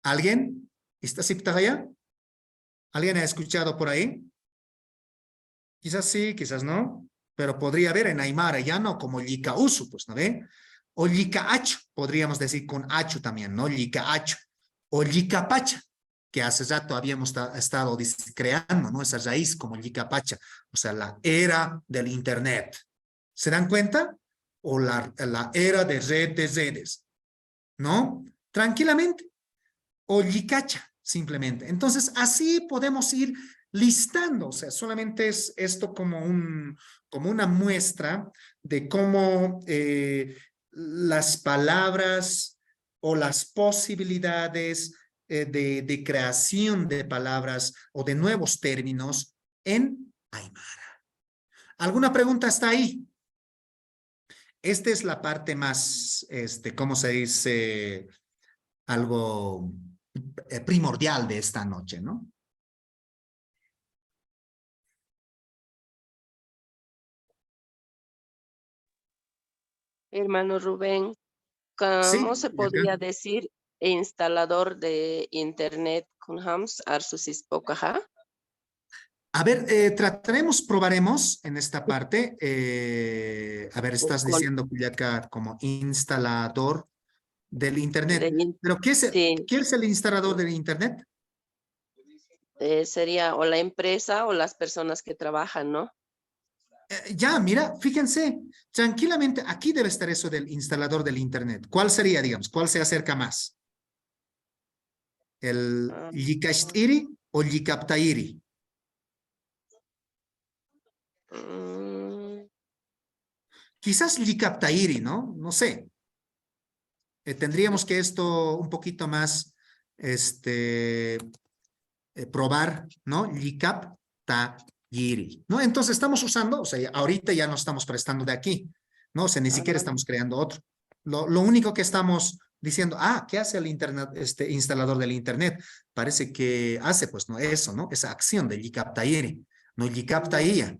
¿Alguien? ¿Está allá? ¿Alguien ha escuchado por ahí? Quizás sí, quizás no, pero podría haber en Aymara ya no como Usu, pues, ¿no ve? O Achu, podríamos decir con Achu también, ¿no? Achu. O Pacha, que hace rato habíamos estado creando, ¿no? Esa raíz como Pacha, o sea, la era del Internet. ¿Se dan cuenta? O la era de red de redes, ¿no? Tranquilamente o Yicacha, simplemente. Entonces, así podemos ir listando, o sea, solamente es esto como una muestra de cómo las palabras o las posibilidades de creación de palabras o de nuevos términos en Aymara. ¿Alguna pregunta hasta ahí? Esta es la parte más, ¿cómo se dice? Algo primordial de esta noche, ¿no? Hermano Rubén, Sí, ¿cómo se y acá. podría decir instalador de internet con Hams Arsusis Pokaha? A ver, trataremos, probaremos en esta parte. A ver, O estás con diciendo Culiaca como instalador del de Internet. Pero sí, ¿qué es el instalador del Internet? sería o la empresa o las personas que trabajan, ¿no? Ya, mira, fíjense, tranquilamente aquí debe estar eso del instalador del Internet. ¿Cuál sería, digamos, cuál se acerca más? ¿El Ah, Yikashtiri o Yikaptairi? mm, Quizás Yikaptairi, ¿no? No sé. Tendríamos que esto un poquito más, probar, ¿no? Yikaptairi, ¿no? Entonces estamos usando, o sea, ahorita ya no estamos prestando de aquí, ¿no? O sea, ni siquiera ah, estamos creando otro. Lo único que estamos diciendo, ¿qué hace el internet, instalador del internet? Parece que hace, pues, ¿no? Eso, ¿no? Esa acción de Yikaptairi, ¿no? Yikaptaia,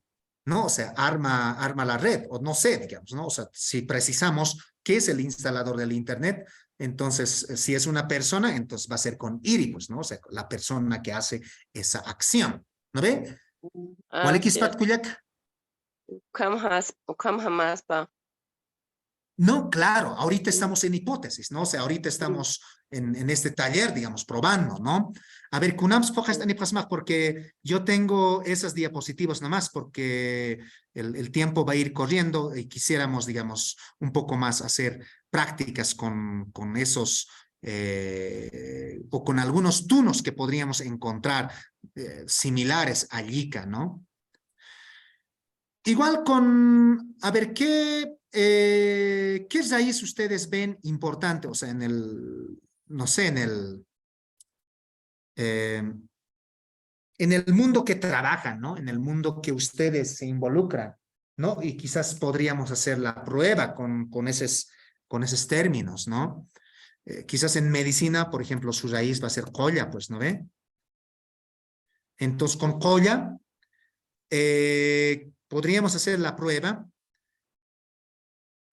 ¿no? O sea, arma la red, o no sé, digamos, ¿no? O sea, si precisamos qué es el instalador del internet, entonces, si es una persona, entonces va a ser con iri, pues, ¿no? O sea, la persona que hace esa acción, ¿no ve? ¿Cuál es cierto. Kuyak? Ukam Hamas pa. No, claro, ahorita estamos en hipótesis, ¿no? O sea, ahorita Mm, estamos en este taller, digamos, probando, ¿no? A ver, Kunams porque yo tengo esas diapositivas nomás, porque el tiempo va a ir corriendo y quisiéramos, digamos, un poco más hacer prácticas con esos, o con algunos tunos que podríamos encontrar similares a Yika, ¿no? Igual a ver, ¿qué raíz ustedes ven importante? O sea, no sé, eh, en el mundo que trabajan, ¿no? En el mundo que ustedes se involucran, ¿no? Y quizás podríamos hacer la prueba con esos términos, ¿no? Quizás en medicina, por ejemplo, su raíz va a ser colla, pues, ¿no ve? Entonces, con colla, podríamos hacer la prueba.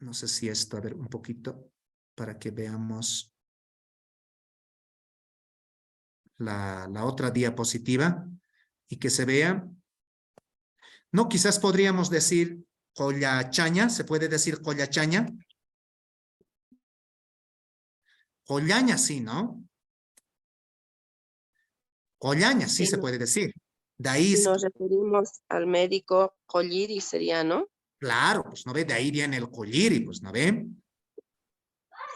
No sé si esto, a ver, un poquito para que veamos la otra diapositiva y que se vea. No, quizás podríamos decir collachaña, ¿se puede decir collachaña? Collaña, sí, ¿no? Collaña, sí Si, se puede decir. De ahí, si nos referimos al médico Colliri sería, ¿no? claro, pues no ve, de ahí viene el colliri, pues no ve.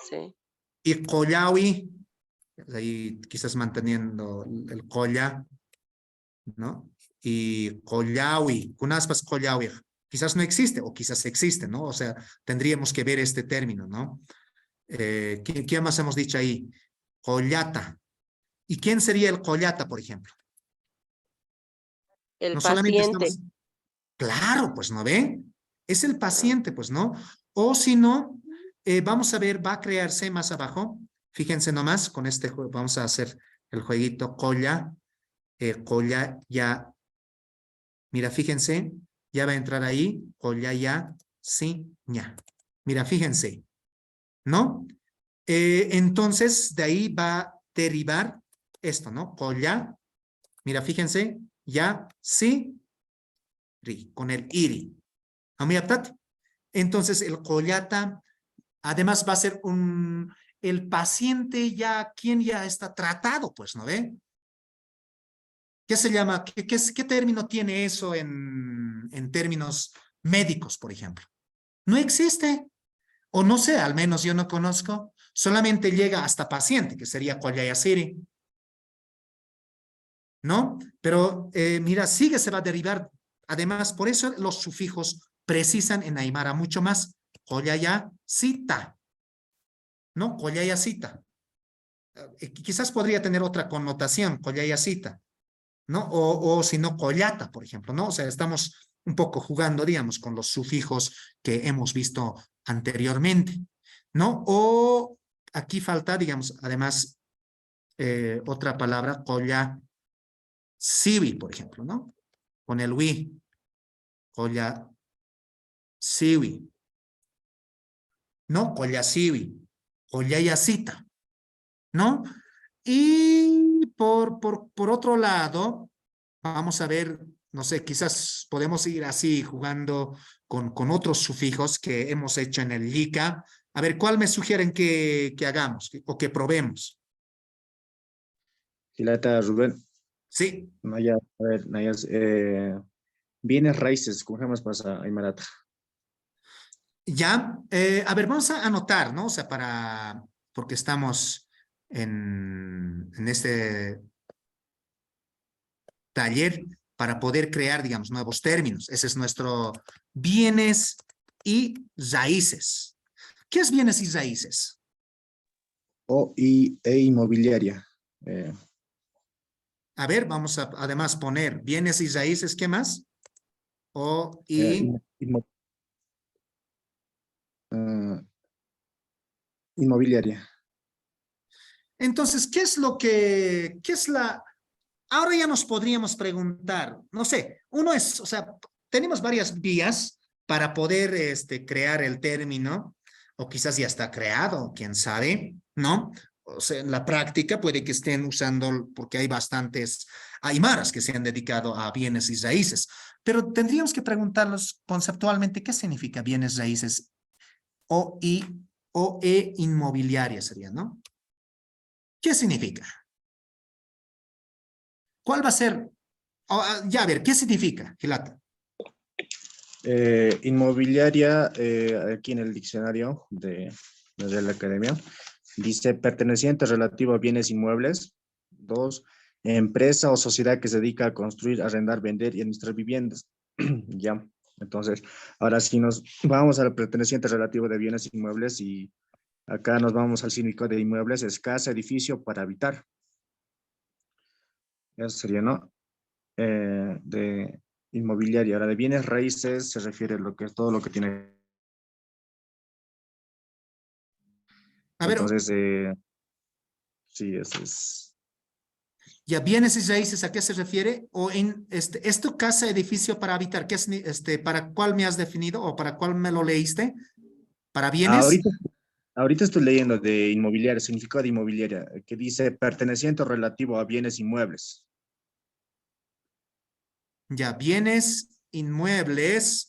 Sí. Y collawi, ahí quizás manteniendo el colla, ¿no? Y collawi, kunaspas collawi, quizás no existe o quizás existe, ¿no? O sea, tendríamos que ver este término, ¿no? ¿Qué más hemos dicho ahí? Collata. ¿Y quién sería el collata, por ejemplo? El No solamente paciente. estamos, claro, pues no ve, es el paciente, pues no. O si no, vamos a ver, va a crearse más abajo. Fíjense nomás, con este juego vamos a hacer el jueguito colla, colla ya. Mira, fíjense, ya va a entrar ahí, colla ya, sí, ña. Mira, fíjense, ¿no? Entonces, de ahí va a derivar esto, ¿no? Colla, mira, fíjense, ya, sí, ri, con el iri. ¿Amiaptat? Entonces, el collata, además va a ser el paciente ya, quien ya está tratado, pues, ¿no ve? ¿Qué se llama? ¿Qué término tiene eso en términos médicos, por ejemplo? No existe, o no sé, al menos yo no conozco, solamente llega hasta paciente, que sería Koyayasiri, ¿no? Pero mira, sigue, se va a derivar, además, por eso los sufijos precisan en Aymara mucho más, Koyayasita, ¿no? Koyayasita. Quizás podría tener otra connotación, Koyayasita, ¿no? O si no, Collata, por ejemplo, ¿no? O sea, estamos un poco jugando, digamos, con los sufijos que hemos visto anteriormente, ¿no? O aquí falta, digamos, además, otra palabra, colla siwi, por ejemplo, ¿no? Con el wi, colla siwi, ¿no? Colla siwi, colla yacita, ¿no? Y por otro lado, vamos a ver, no sé, quizás podemos ir así jugando con otros sufijos que hemos hecho en el LICA. A ver, ¿cuál me sugieren que hagamos o que probemos? Hilata Rubén, Sí, Naya, a ver, Naya, bienes raíces, ¿cómo llamas para Aymarata? ya. A ver, vamos a anotar, ¿no? O sea, porque estamos en este taller para poder crear, digamos, nuevos términos. Ese es nuestro bienes y raíces. ¿Qué es bienes y raíces? E inmobiliaria. Eh, A ver, vamos a además poner bienes y raíces, ¿qué más? O eh, y, inmo- inmo- ah, inmobiliaria. entonces, qué es ahora ya nos podríamos preguntar, no sé, uno es, o sea, tenemos varias vías para poder crear el término, o quizás ya está creado, quién sabe, ¿no? O sea, en la práctica puede que estén usando, porque hay bastantes aymaras que se han dedicado a bienes y raíces, pero tendríamos que preguntarlos conceptualmente qué significa bienes raíces o inmobiliaria sería, ¿no? ¿Qué significa? ¿Cuál va a ser? Ya, a ver, ¿qué significa, Gilata? Inmobiliaria, aquí en el diccionario de la academia, dice perteneciente relativo a bienes inmuebles. Dos, empresa o sociedad que se dedica a construir, arrendar, vender y administrar viviendas. Ya, entonces, ahora sí nos vamos al perteneciente relativo de bienes inmuebles y acá nos vamos al significado de inmuebles, es casa, edificio para habitar. Eso sería, ¿no? De inmobiliaria. Ahora, de bienes raíces se refiere a lo que es todo lo que tiene. A ver, Entonces, sí, eso es. ya bienes y raíces, ¿a qué se refiere? O en ¿es tu casa, edificio para habitar? ¿Qué es, para cuál me has definido o para cuál me lo leíste? ¿Para bienes? Ahorita, ahorita estoy leyendo de inmobiliaria, significado de inmobiliaria, que dice perteneciente o relativo a bienes inmuebles. Ya, bienes, inmuebles,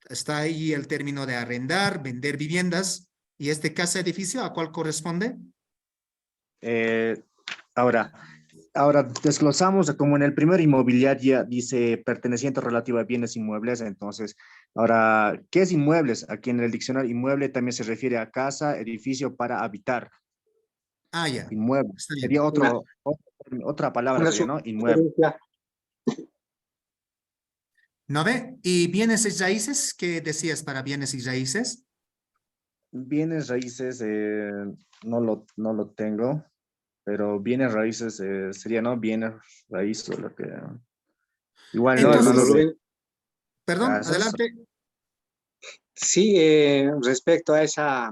está ahí el término de arrendar, vender viviendas, ¿Y este casa edificio a cuál corresponde? Ahora, desglosamos como en el primer inmobiliaria dice perteneciente relativo a bienes inmuebles. Entonces, ahora, ¿qué es inmuebles? Aquí en el diccionario inmueble también se refiere a casa, edificio para habitar. Ah, ya, Inmueble. está bien. Sería otra palabra, Una sería, ¿no? Inmueble. sugerencia. ¿No ve? ¿Y bienes y raíces? ¿Qué decías para bienes y raíces? Bienes raíces, no lo tengo, pero bienes raíces sería, ¿no? Bienes raíces, lo que... Igual, ¿no, hermano? Hermano Entonces, De Rubén, perdón, casas. adelante. sí, respecto a esa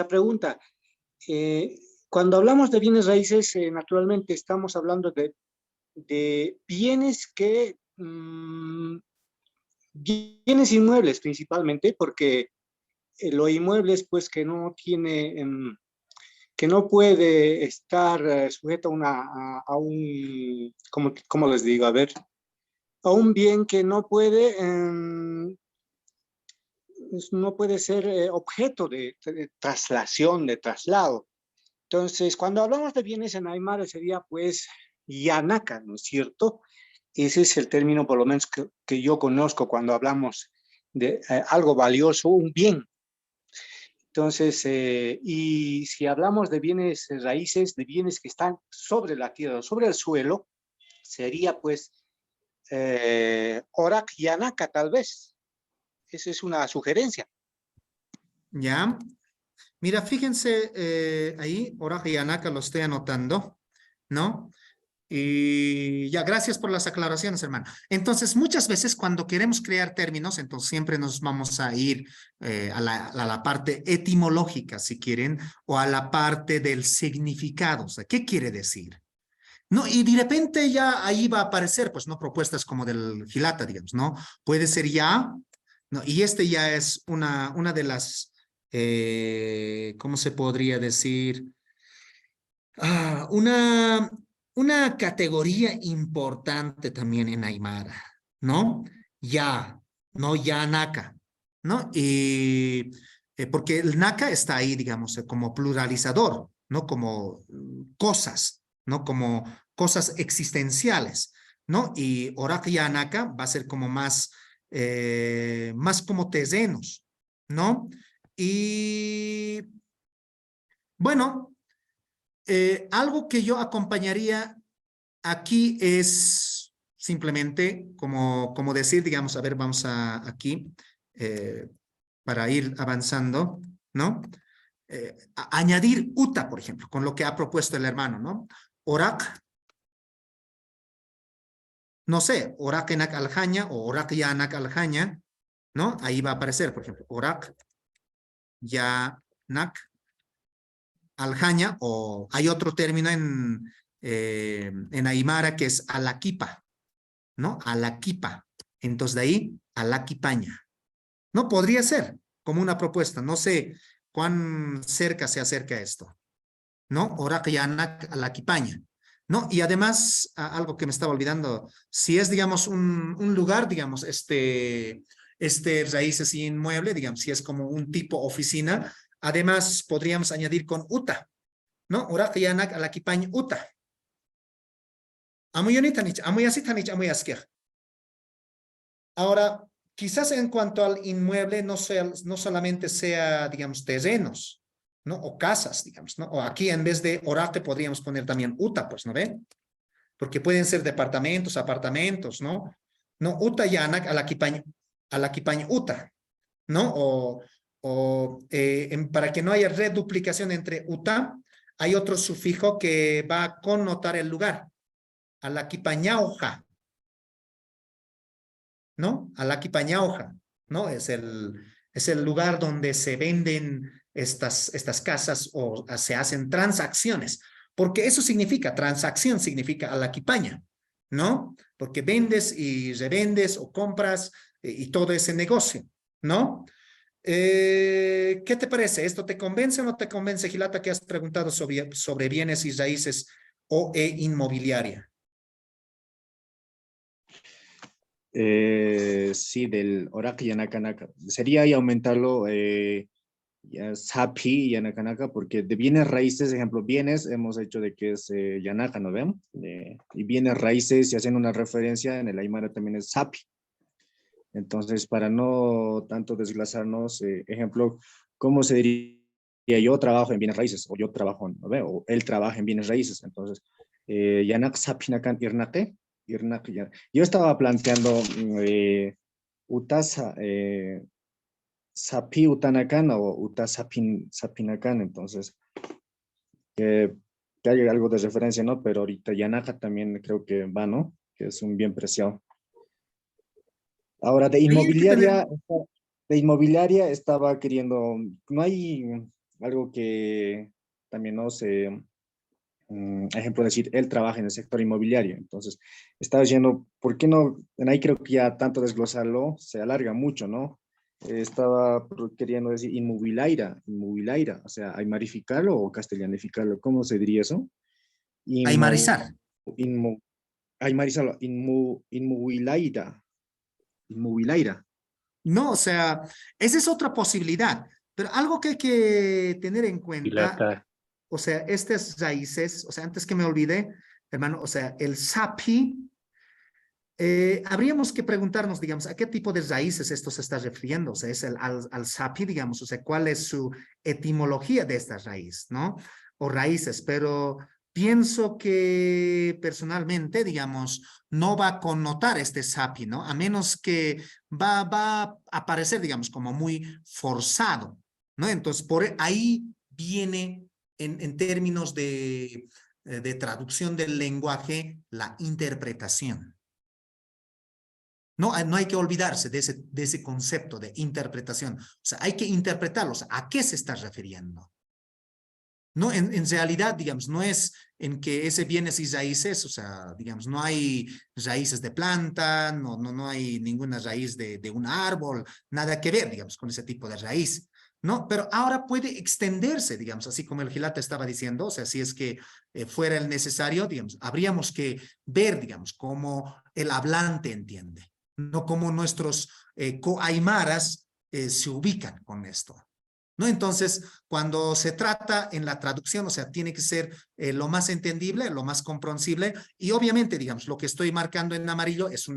pregunta, eh, cuando hablamos de bienes raíces, naturalmente estamos hablando de bienes que, bienes inmuebles principalmente, porque lo inmuebles, pues que no tiene, que no puede estar sujeto a, a un, ¿cómo les digo? A ver, a un bien que no puede, no puede ser objeto de traslación, de traslado. Entonces, cuando hablamos de bienes en Aymara sería pues Yanaka, ¿no es cierto? Ese es el término por lo menos que yo conozco cuando hablamos de algo valioso, un bien. Entonces, y si hablamos de bienes raíces, de bienes que están sobre la tierra, sobre el suelo, sería pues Orak Yanaka tal vez. Esa es una sugerencia. Ya. Mira, fíjense ahí, Oraja y Anaca lo estoy anotando, ¿no? Y ya, gracias por las aclaraciones, hermano. Entonces, muchas veces cuando queremos crear términos, entonces siempre nos vamos a ir a la parte etimológica, si quieren, o a la parte del significado. O sea, ¿qué quiere decir? No, y de repente ya ahí va a aparecer, pues, no propuestas como del Gilata, digamos, ¿no? Puede ser ya, ¿no? Y este ya es una de las, ¿cómo se podría decir? Ah, una categoría importante también en Aymara, ¿no? Ya, no ya naka, ¿no? Y porque el naka está ahí, digamos, como pluralizador, ¿no? Como cosas, ¿no? Como cosas existenciales, ¿no? Y oraka ya naka va a ser como más como terrenos, ¿no? Y bueno. Algo que yo acompañaría aquí es simplemente como decir, digamos, a ver, vamos aquí eh, para ir avanzando, ¿no? Añadir uta, por ejemplo, con lo que ha propuesto el hermano, ¿no? Orak, no sé, orak enak aljaña o orak yanak aljaña, ¿no? Ahí va a aparecer, por ejemplo, orak yanak aljaña, o hay otro término en Aymara que es alaquipa, ¿no? Alaquipa. Entonces de ahí, alaquipaña. No podría ser como una propuesta. No sé cuán cerca se acerca esto, ¿no? Oraquianac alaquipaña. ¿No? Y además, algo que me estaba olvidando, si es, digamos, un lugar, digamos, raíces inmueble, digamos, si es como un tipo oficina, además podríamos añadir con uta, ¿no? Oraquianac alaquipaña uta. Amuyonitanich, amuyasitanich, amuyasker. Ahora, quizás en cuanto al inmueble, no solamente sea, digamos, terrenos, ¿no? O casas, digamos, ¿no? O aquí en vez de orate podríamos poner también uta, pues, ¿no ven? Porque pueden ser departamentos, apartamentos, ¿no? No, uta yanak a la kipañ uta, ¿no? Para que no haya reduplicación entre uta, hay otro sufijo que va a connotar el lugar, a la kipañauja, ¿no? Alaquipañauja, ¿no? Es el lugar donde se venden estas casas o se hacen transacciones, porque eso significa, transacción significa alaquipaña, ¿no? Porque vendes y revendes o compras y todo ese negocio, ¿no? ¿Qué te parece? ¿Esto te convence o no te convence, Gilata, que has preguntado sobre bienes y raíces o inmobiliaria? Sí, del Oraki Yanakanaka. Sería y aumentarlo Sapi, Yanakanaka, porque de bienes raíces, ejemplo, bienes, hemos hecho de que es Yanaka, ¿no ven? Y bienes raíces, si hacen una referencia, en el Aymara también es Sapi. Entonces, para no tanto desglosarnos, ejemplo, ¿cómo se diría? Yo trabajo en bienes raíces, o yo trabajo, ¿no ve? O él trabaja en bienes raíces. Entonces, Yanak Sapinakan Irnake, Irnake. Yo estaba planteando Utasa, Sapi Utanakan o Sapinakan, entonces, que hay algo de referencia, ¿no? Pero ahorita Yanaka también creo que va, ¿no? Que es un bien preciado. Ahora, Ahí hay que tener, de inmobiliaria estaba queriendo, no hay algo que también no sé, ejemplo decir, él trabaja en el sector inmobiliario, entonces estaba diciendo, ¿por qué no? En ahí creo que ya tanto desglosarlo se alarga mucho, ¿no? Queriendo decir inmobiliaira, o sea, aymarificarlo o castellanificarlo, ¿cómo se diría eso? Inmo, aymarizar. inmo, aymarizarlo, inmobiliaira. No, o sea, esa es otra posibilidad. Pero algo que hay que tener en cuenta, Gilata, o sea, estas raíces, o sea, antes que me olvide, hermano, o sea, el sapi, habríamos que preguntarnos, digamos, a qué tipo de raíces esto se está refiriendo, o sea, es al sapi, digamos, o sea, cuál es su etimología de esta raíz, ¿no? O raíces, pero pienso que personalmente, digamos, no va a connotar este sapi, ¿no? A menos que va a aparecer, digamos, como muy forzado, ¿no? Entonces, por ahí viene en términos de traducción del lenguaje la interpretación. No, no hay que olvidarse de ese concepto de interpretación. O sea, hay que interpretarlo. O sea, ¿a qué se está refiriendo? No, en realidad, digamos, no es en que ese bienes y raíces, o sea, digamos, no hay raíces de planta, no hay ninguna raíz de un árbol, nada que ver, digamos, con ese tipo de raíz. ¿No? Pero ahora puede extenderse, digamos, así como el Gilata estaba diciendo, o sea, si es que fuera el necesario, digamos, habríamos que ver, digamos, cómo el hablante entiende, no cómo nuestros coaymaras se ubican con esto. ¿No? Entonces, cuando se trata en la traducción, o sea, tiene que ser lo más entendible, lo más comprensible, y obviamente, digamos, lo que estoy marcando en amarillo es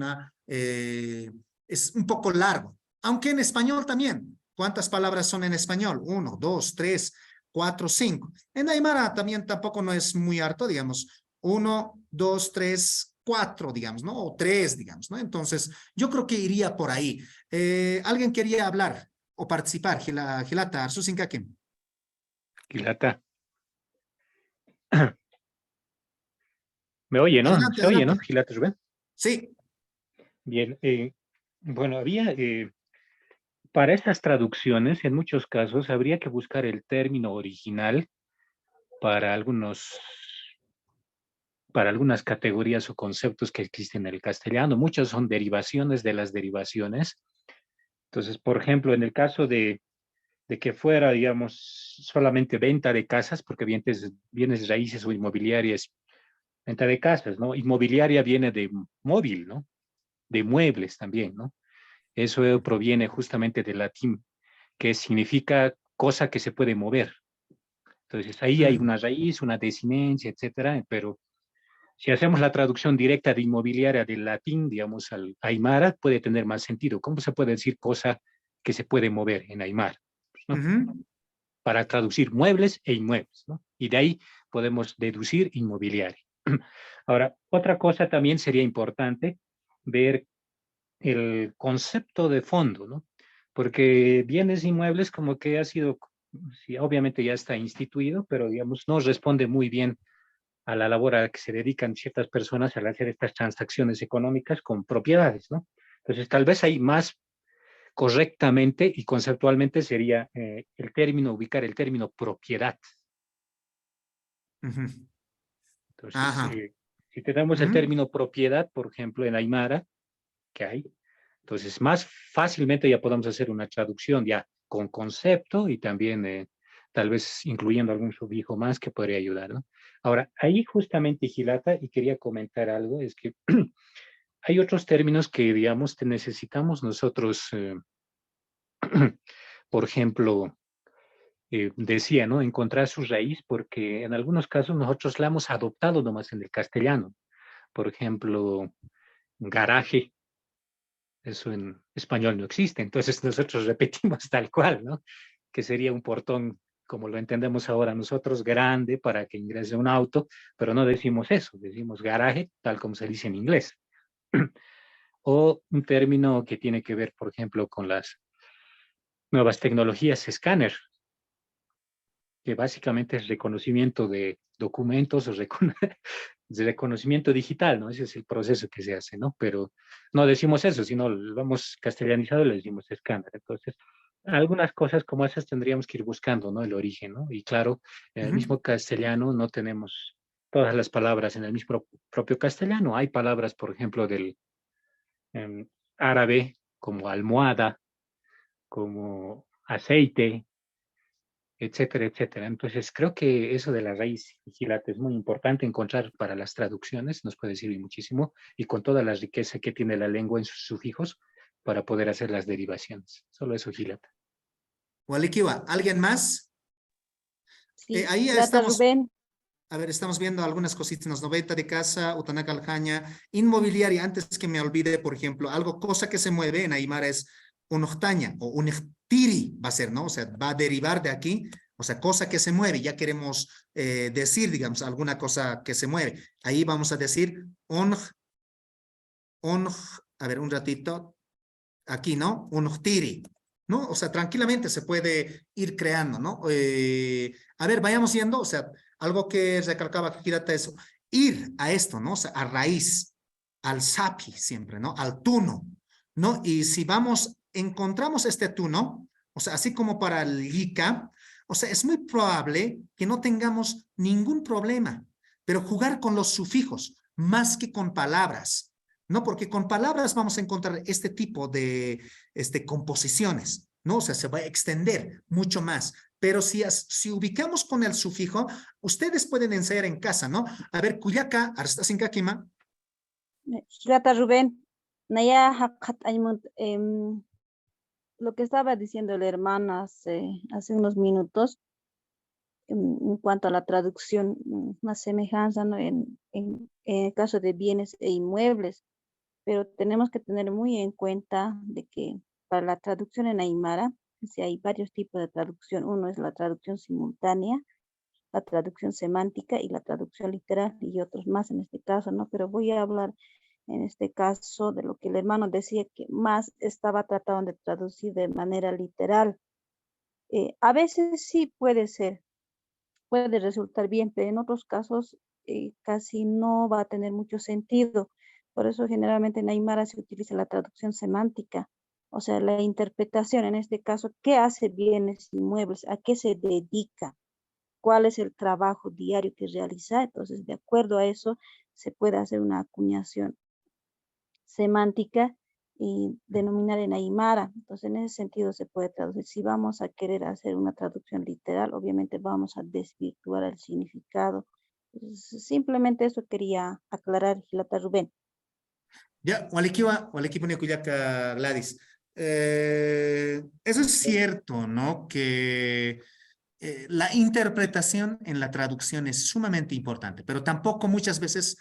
es un poco largo, aunque en español también. ¿Cuántas palabras son en español? 1, 2, 3, 4, 5. En Aymara también tampoco no es muy harto, digamos, 1, 2, 3, 4, digamos, ¿no? O 3, digamos, ¿no? Entonces, yo creo que iría por ahí. ¿Alguien quería hablar o participar? Gilata, Arsusinkaken. Gilata. ¿Me oye, no? Adelante, ¿Se oye, no? adelante. Gilata Rubén. Sí. Bien. Bueno, había, para estas traducciones, en muchos casos, habría que buscar el término original para para algunas categorías o conceptos que existen en el castellano. Muchos son derivaciones de las derivaciones. Entonces, por ejemplo, en el caso de que fuera, digamos, solamente venta de casas, porque bienes raíces o inmobiliarias, venta de casas, ¿no? Inmobiliaria viene de móvil, ¿no? De muebles también, ¿no? Eso proviene justamente del latín, que significa cosa que se puede mover. Entonces, ahí hay una raíz, una desinencia, etcétera, pero si hacemos la traducción directa de inmobiliaria del latín, digamos, al aymara, puede tener más sentido. ¿Cómo se puede decir cosa que se puede mover en aymara? ¿No? Para traducir muebles e inmuebles, ¿no? Y de ahí podemos deducir inmobiliario. Ahora, otra cosa también sería importante ver el concepto de fondo, ¿no? Porque bienes inmuebles como que ha sido, sí, obviamente ya está instituido, pero digamos, no responde muy bien a la labor a la que se dedican ciertas personas al hacer estas transacciones económicas con propiedades, ¿no? Entonces, tal vez hay más correctamente y conceptualmente sería ubicar el término propiedad. Entonces, Ajá. si tenemos el término propiedad, por ejemplo, en Aymara, que hay, entonces más fácilmente ya podemos hacer una traducción ya con concepto y también tal vez incluyendo algún sufijo más que podría ayudar, ¿no? Ahora, ahí justamente, Gilata, y quería comentar algo, es que hay otros términos que, digamos, necesitamos nosotros, por ejemplo, decía, ¿no? Encontrar su raíz, porque en algunos casos nosotros la hemos adoptado nomás en el castellano. Por ejemplo, garaje, eso en español no existe, entonces nosotros repetimos tal cual, ¿no? Que sería un portón, como lo entendemos ahora nosotros, grande para que ingrese un auto, pero no decimos eso, decimos garaje, tal como se dice en inglés. O un término que tiene que ver, por ejemplo, con las nuevas tecnologías, escáner, que básicamente es reconocimiento de documentos o de reconocimiento digital, ¿no? Ese es el proceso que se hace, ¿no? Pero no decimos eso, sino lo hemos castellanizado y le decimos escáner. Entonces, algunas cosas como esas tendríamos que ir buscando, ¿no? El origen, ¿no? Y claro, en el mismo castellano no tenemos todas las palabras en el mismo propio castellano. Hay palabras, por ejemplo, del árabe, como almohada, como aceite, etcétera, etcétera. Entonces, creo que eso de la raíz vigilante es muy importante encontrar para las traducciones, nos puede servir muchísimo, y con toda la riqueza que tiene la lengua en sus sufijos para poder hacer las derivaciones. Solo eso, Gilata. Walikiwa, ¿alguien más? Sí, Ahí ya Hilata estamos. Rubén. A ver, estamos viendo algunas cositas. Nos 90 de casa, Utanaca Aljaña, inmobiliaria. Antes que me olvide, por ejemplo, cosa que se mueve en Aymara es unojtaña o unechtiri va a ser, ¿no? O sea, va a derivar de aquí. O sea, cosa que se mueve. Ya queremos decir, digamos, alguna cosa que se mueve. Ahí vamos a decir a ver, un ratito. Aquí, ¿no? Unochtiri. ¿No? O sea, tranquilamente se puede ir creando, ¿no? A ver, vayamos yendo, o sea, algo que recalcaba Hirata eso, ir a esto, ¿no? O sea, a raíz, al sapi siempre, ¿no? Al tuno, ¿no? Y si encontramos este tuno, o sea, así como para el Yika, o sea, es muy probable que no tengamos ningún problema, pero jugar con los sufijos más que con palabras, ¿no? Porque con palabras vamos a encontrar este tipo de composiciones, ¿no? O sea, se va a extender mucho más. Pero si ubicamos con el sufijo, ustedes pueden ensayar en casa, ¿no? A ver, Cuyaca, Arstasinkakima. Hilata Rubén. Naya Hakat Aymut, lo que estaba diciendo el hermano hace unos minutos, en cuanto a la traducción, una semejanza, ¿no? En el caso de bienes e inmuebles, pero tenemos que tener muy en cuenta de que para la traducción en Aymara, si hay varios tipos de traducción. Uno es la traducción simultánea, la traducción semántica y la traducción literal, y otros más en este caso, ¿no? Pero voy a hablar en este caso de lo que el hermano decía, que más estaba tratando de traducir de manera literal. A veces sí puede resultar bien, pero en otros casos casi no va a tener mucho sentido. Por eso generalmente en Aymara se utiliza la traducción semántica, o sea, la interpretación, en este caso, ¿qué hace bienes inmuebles? ¿A qué se dedica? ¿Cuál es el trabajo diario que realiza? Entonces, de acuerdo a eso, se puede hacer una acuñación semántica y denominar en Aymara. Entonces, en ese sentido se puede traducir. Si vamos a querer hacer una traducción literal, obviamente vamos a desvirtuar el significado. Simplemente eso quería aclarar, Hilata Rubén. Ya, Walikiwa Cuyaca, Gladys. Eso es cierto, ¿no? Que la interpretación en la traducción es sumamente importante, pero tampoco muchas veces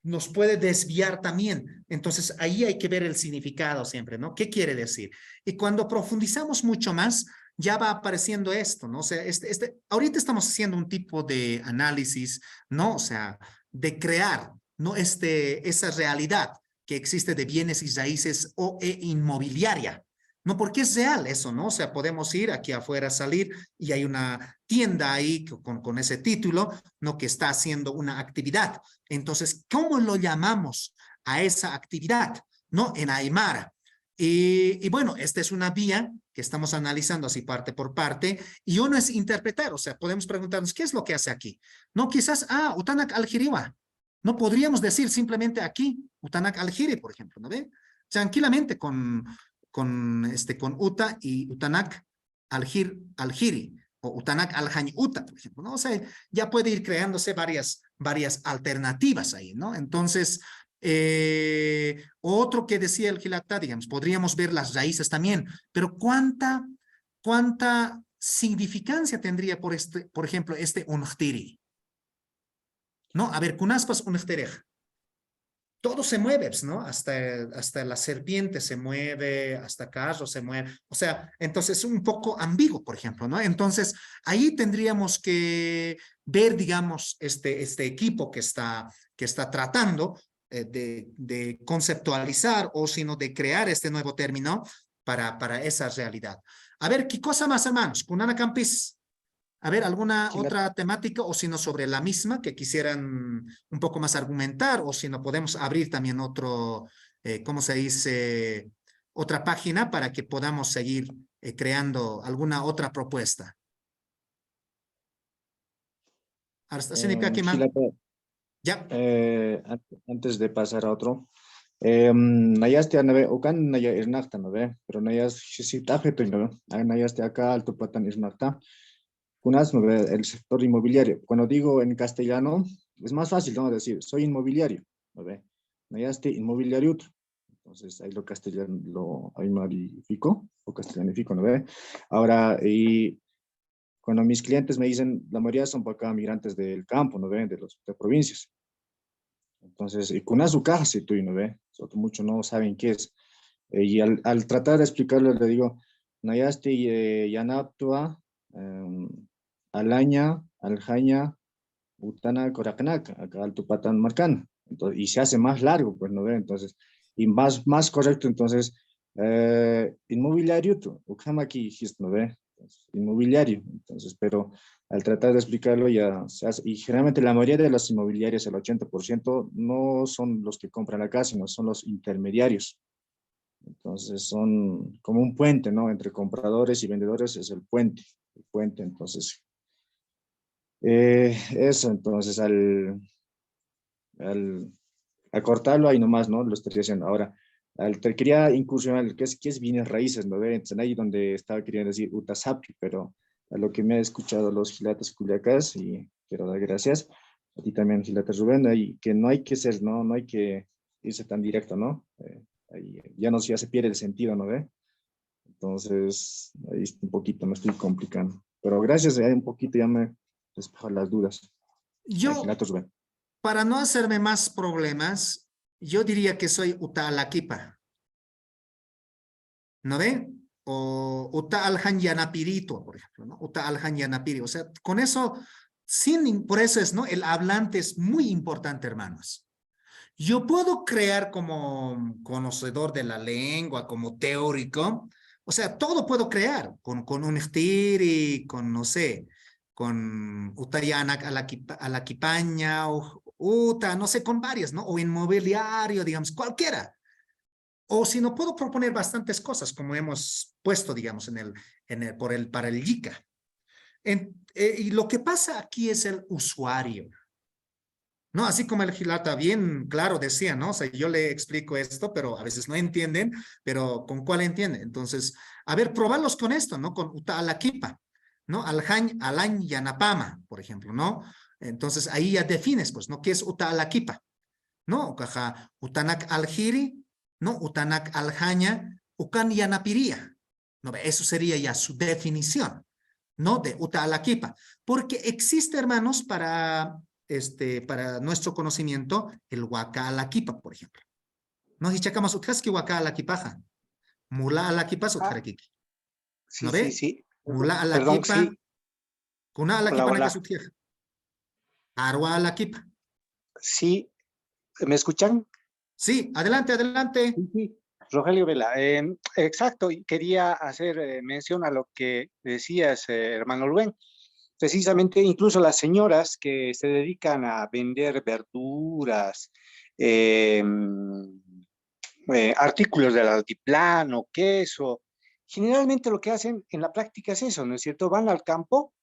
nos puede desviar también. Entonces, ahí hay que ver el significado siempre, ¿no? ¿Qué quiere decir? Y cuando profundizamos mucho más, ya va apareciendo esto, ¿no? O sea, ahorita estamos haciendo un tipo de análisis, ¿no? O sea, de crear, ¿no? Esa realidad que existe de bienes y raíces e inmobiliaria, ¿no? Porque es real eso, ¿no? O sea, podemos ir aquí afuera, salir y hay una tienda ahí con ese título, ¿no? Que está haciendo una actividad. Entonces, ¿cómo lo llamamos a esa actividad, ¿no? En Aymara. Y bueno, esta es una vía que estamos analizando así parte por parte, y uno es interpretar, o sea, podemos preguntarnos, ¿qué es lo que hace aquí? No, quizás, Utanak al-Jiriwa. No podríamos decir simplemente aquí, Utanak al-Jiri, por ejemplo, ¿no ve? Tranquilamente con Uta y Utanak al-Jiri, o Utanak al-Hañi Uta, por ejemplo, ¿no? O sea, ya puede ir creándose varias alternativas ahí, ¿no? Entonces, otro que decía el Gilata, digamos, podríamos ver las raíces también, pero ¿cuánta significancia tendría por ejemplo, este untiri? ¿No? A ver, kunaspas untiri. Todo se mueve, ¿no? Hasta la serpiente se mueve, hasta carro se mueve. O sea, entonces es un poco ambiguo, por ejemplo, ¿no? Entonces, ahí tendríamos que ver, digamos, este equipo que está tratando de conceptualizar o sino de crear este nuevo término para esa realidad. A ver, ¿qué cosa más, hermanos? Kunana Campis. A ver, ¿alguna otra temática o si no sobre la misma que quisieran un poco más argumentar o si no podemos abrir también otro, ¿cómo se dice? Otra página para que podamos seguir creando alguna otra propuesta. Gilata, Ya. antes de pasar a otro, nayaste a nave, ocan naya irnacta, ¿no ve? Pero nayas shisitaje, ¿no ve? Nayaste acá, alto platan irnacta. Kunas, ¿no ve? El sector inmobiliario. Cuando digo en castellano, es más fácil, ¿no? Decir, soy inmobiliario, ¿no ve? Nayaste inmobiliario. Entonces, ahí lo castellano, lo aymarifico, o castellanifico, ¿no ve? Ahora, y cuando mis clientes me dicen, la mayoría son por acá migrantes del campo, ¿no ve? De provincias. Entonces, y con su caja, si tú, ¿no ve? Muchos no saben qué es. Y al tratar de explicarlo, le digo, Nayasti Yanaptua, Alaña, Aljaña, Utana, Coracanac, acá al Tupatán Marcán. Entonces, y se hace más largo, pues, ¿no ve? Entonces, y más correcto, entonces, inmobiliario, Ukamaki, ¿no ve? Entonces, inmobiliario, entonces, pero al tratar de explicarlo ya se hace, y generalmente la mayoría de las inmobiliarias, el 80%, no son los que compran acá, sino son los intermediarios. Entonces son como un puente, ¿no? Entre compradores y vendedores es el puente, entonces. Eso, entonces al cortarlo ahí nomás, ¿no? Lo estaría haciendo. Ahora, te quería incursionar, ¿qué es bienes raíces, no? Entonces ahí donde estaba queriendo decir Utasapi, pero a lo que me ha escuchado los gilatas culiacas, y quiero dar gracias, a ti también, gilatas Rubén, y que no hay que ser, ¿no? No hay que irse tan directo, ¿no? Ahí ya se pierde el sentido, ¿no ve? Entonces, ahí un poquito me estoy complicando. Pero gracias, un poquito ya me despejo las dudas. Yo, Gilatas Rubén. para no hacerme más problemas, yo diría que soy Utalaquipa. ¿No ve? O Uta Alhan Yanapirito, por ejemplo, ¿no? Uta Alhan Yanapiri. O sea, con eso, por eso es, ¿no? El hablante es muy importante, hermanos. Yo puedo crear como conocedor de la lengua, como teórico, o sea, todo puedo crear con un estiri, con, no sé, con Utayanak a la Quipaña, o Uta, no sé, con varias, ¿no? O inmobiliario, digamos, cualquiera. O si no, puedo proponer bastantes cosas, como hemos puesto, digamos, para el Yika. Y lo que pasa aquí es el usuario. ¿No? Así como el Gilata bien claro decía, ¿no? O sea, yo le explico esto, pero a veces no entienden, pero ¿con cuál entienden? Entonces, a ver, probarlos con esto, ¿no? Con Uta Alaquipa, ¿no? Alañ Yanapama, por ejemplo, ¿no? Entonces, ahí ya defines, pues, ¿no? ¿Qué es Uta Alaquipa? ¿No? Caja, Utanak Aljiri, ¿no? Utanak Aljaña, Ucan Yanapiría. ¿No? Eso sería ya su definición, ¿no? De Uta Alaquipa. Porque existe, hermanos, para nuestro conocimiento, el Huaca Alaquipa, por ejemplo. No hichacamos utkaski Huaca Alaquipaja. Mula Alaquipa sutjarekiki. Sí, ¿No sí, ve? sí. Mula Perdón, Alaquipa, sí. Kuna Hola, Alaquipa hola. Nakasutjeja. Arwa Alaquipa. Sí, ¿me escuchan? Sí, adelante, adelante. Sí, sí. Rogelio Vela, exacto, y quería hacer mención a lo que decías, hermano Rubén. Precisamente, incluso las señoras que se dedican a vender verduras, artículos del altiplano, queso, generalmente lo que hacen en la práctica es eso, ¿no es cierto? Van al campo,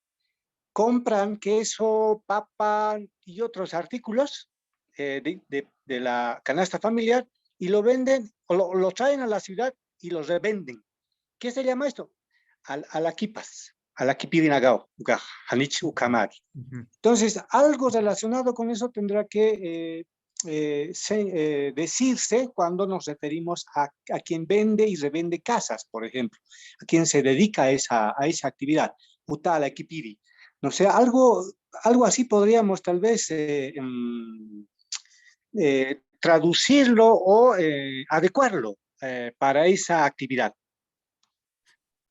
compran queso, papa y otros artículos de la canasta familiar y lo venden o lo traen a la ciudad y los revenden. ¿Qué se llama esto? Alaquipas, alaquipidinagao, hanich ukamari. Entonces, algo relacionado con eso tendrá que decirse cuando nos referimos a quien vende y revende casas, por ejemplo, a quien se dedica a esa actividad. uta ala kipiri. No sé, algo así podríamos tal vez traducirlo o adecuarlo para esa actividad.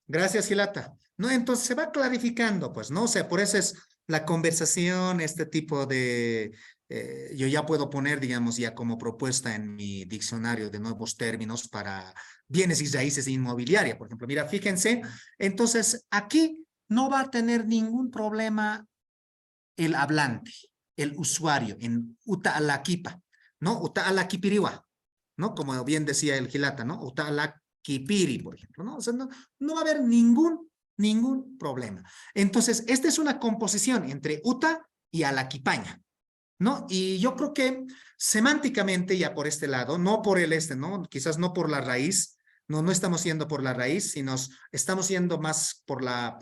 Gracias, Gilata. No, entonces se va clarificando, pues, ¿no? O sea, por eso es la conversación, este tipo de, yo ya puedo poner, digamos, ya como propuesta en mi diccionario de nuevos términos para bienes y raíces inmobiliaria, por ejemplo. Mira, fíjense, entonces aquí no va a tener ningún problema el hablante, el usuario en Uta Alaquipa, ¿no? Uta Alaquipiriwa, ¿no? Como bien decía el Gilata, ¿no? Uta Alaquipiri, por ejemplo, ¿no? O sea, no va a haber ningún problema. Entonces, esta es una composición entre Uta y Alaquipaña, ¿no? Y yo creo que semánticamente ya por este lado, no por el este, ¿no? Quizás no por la raíz, no estamos yendo por la raíz, sino estamos yendo más por la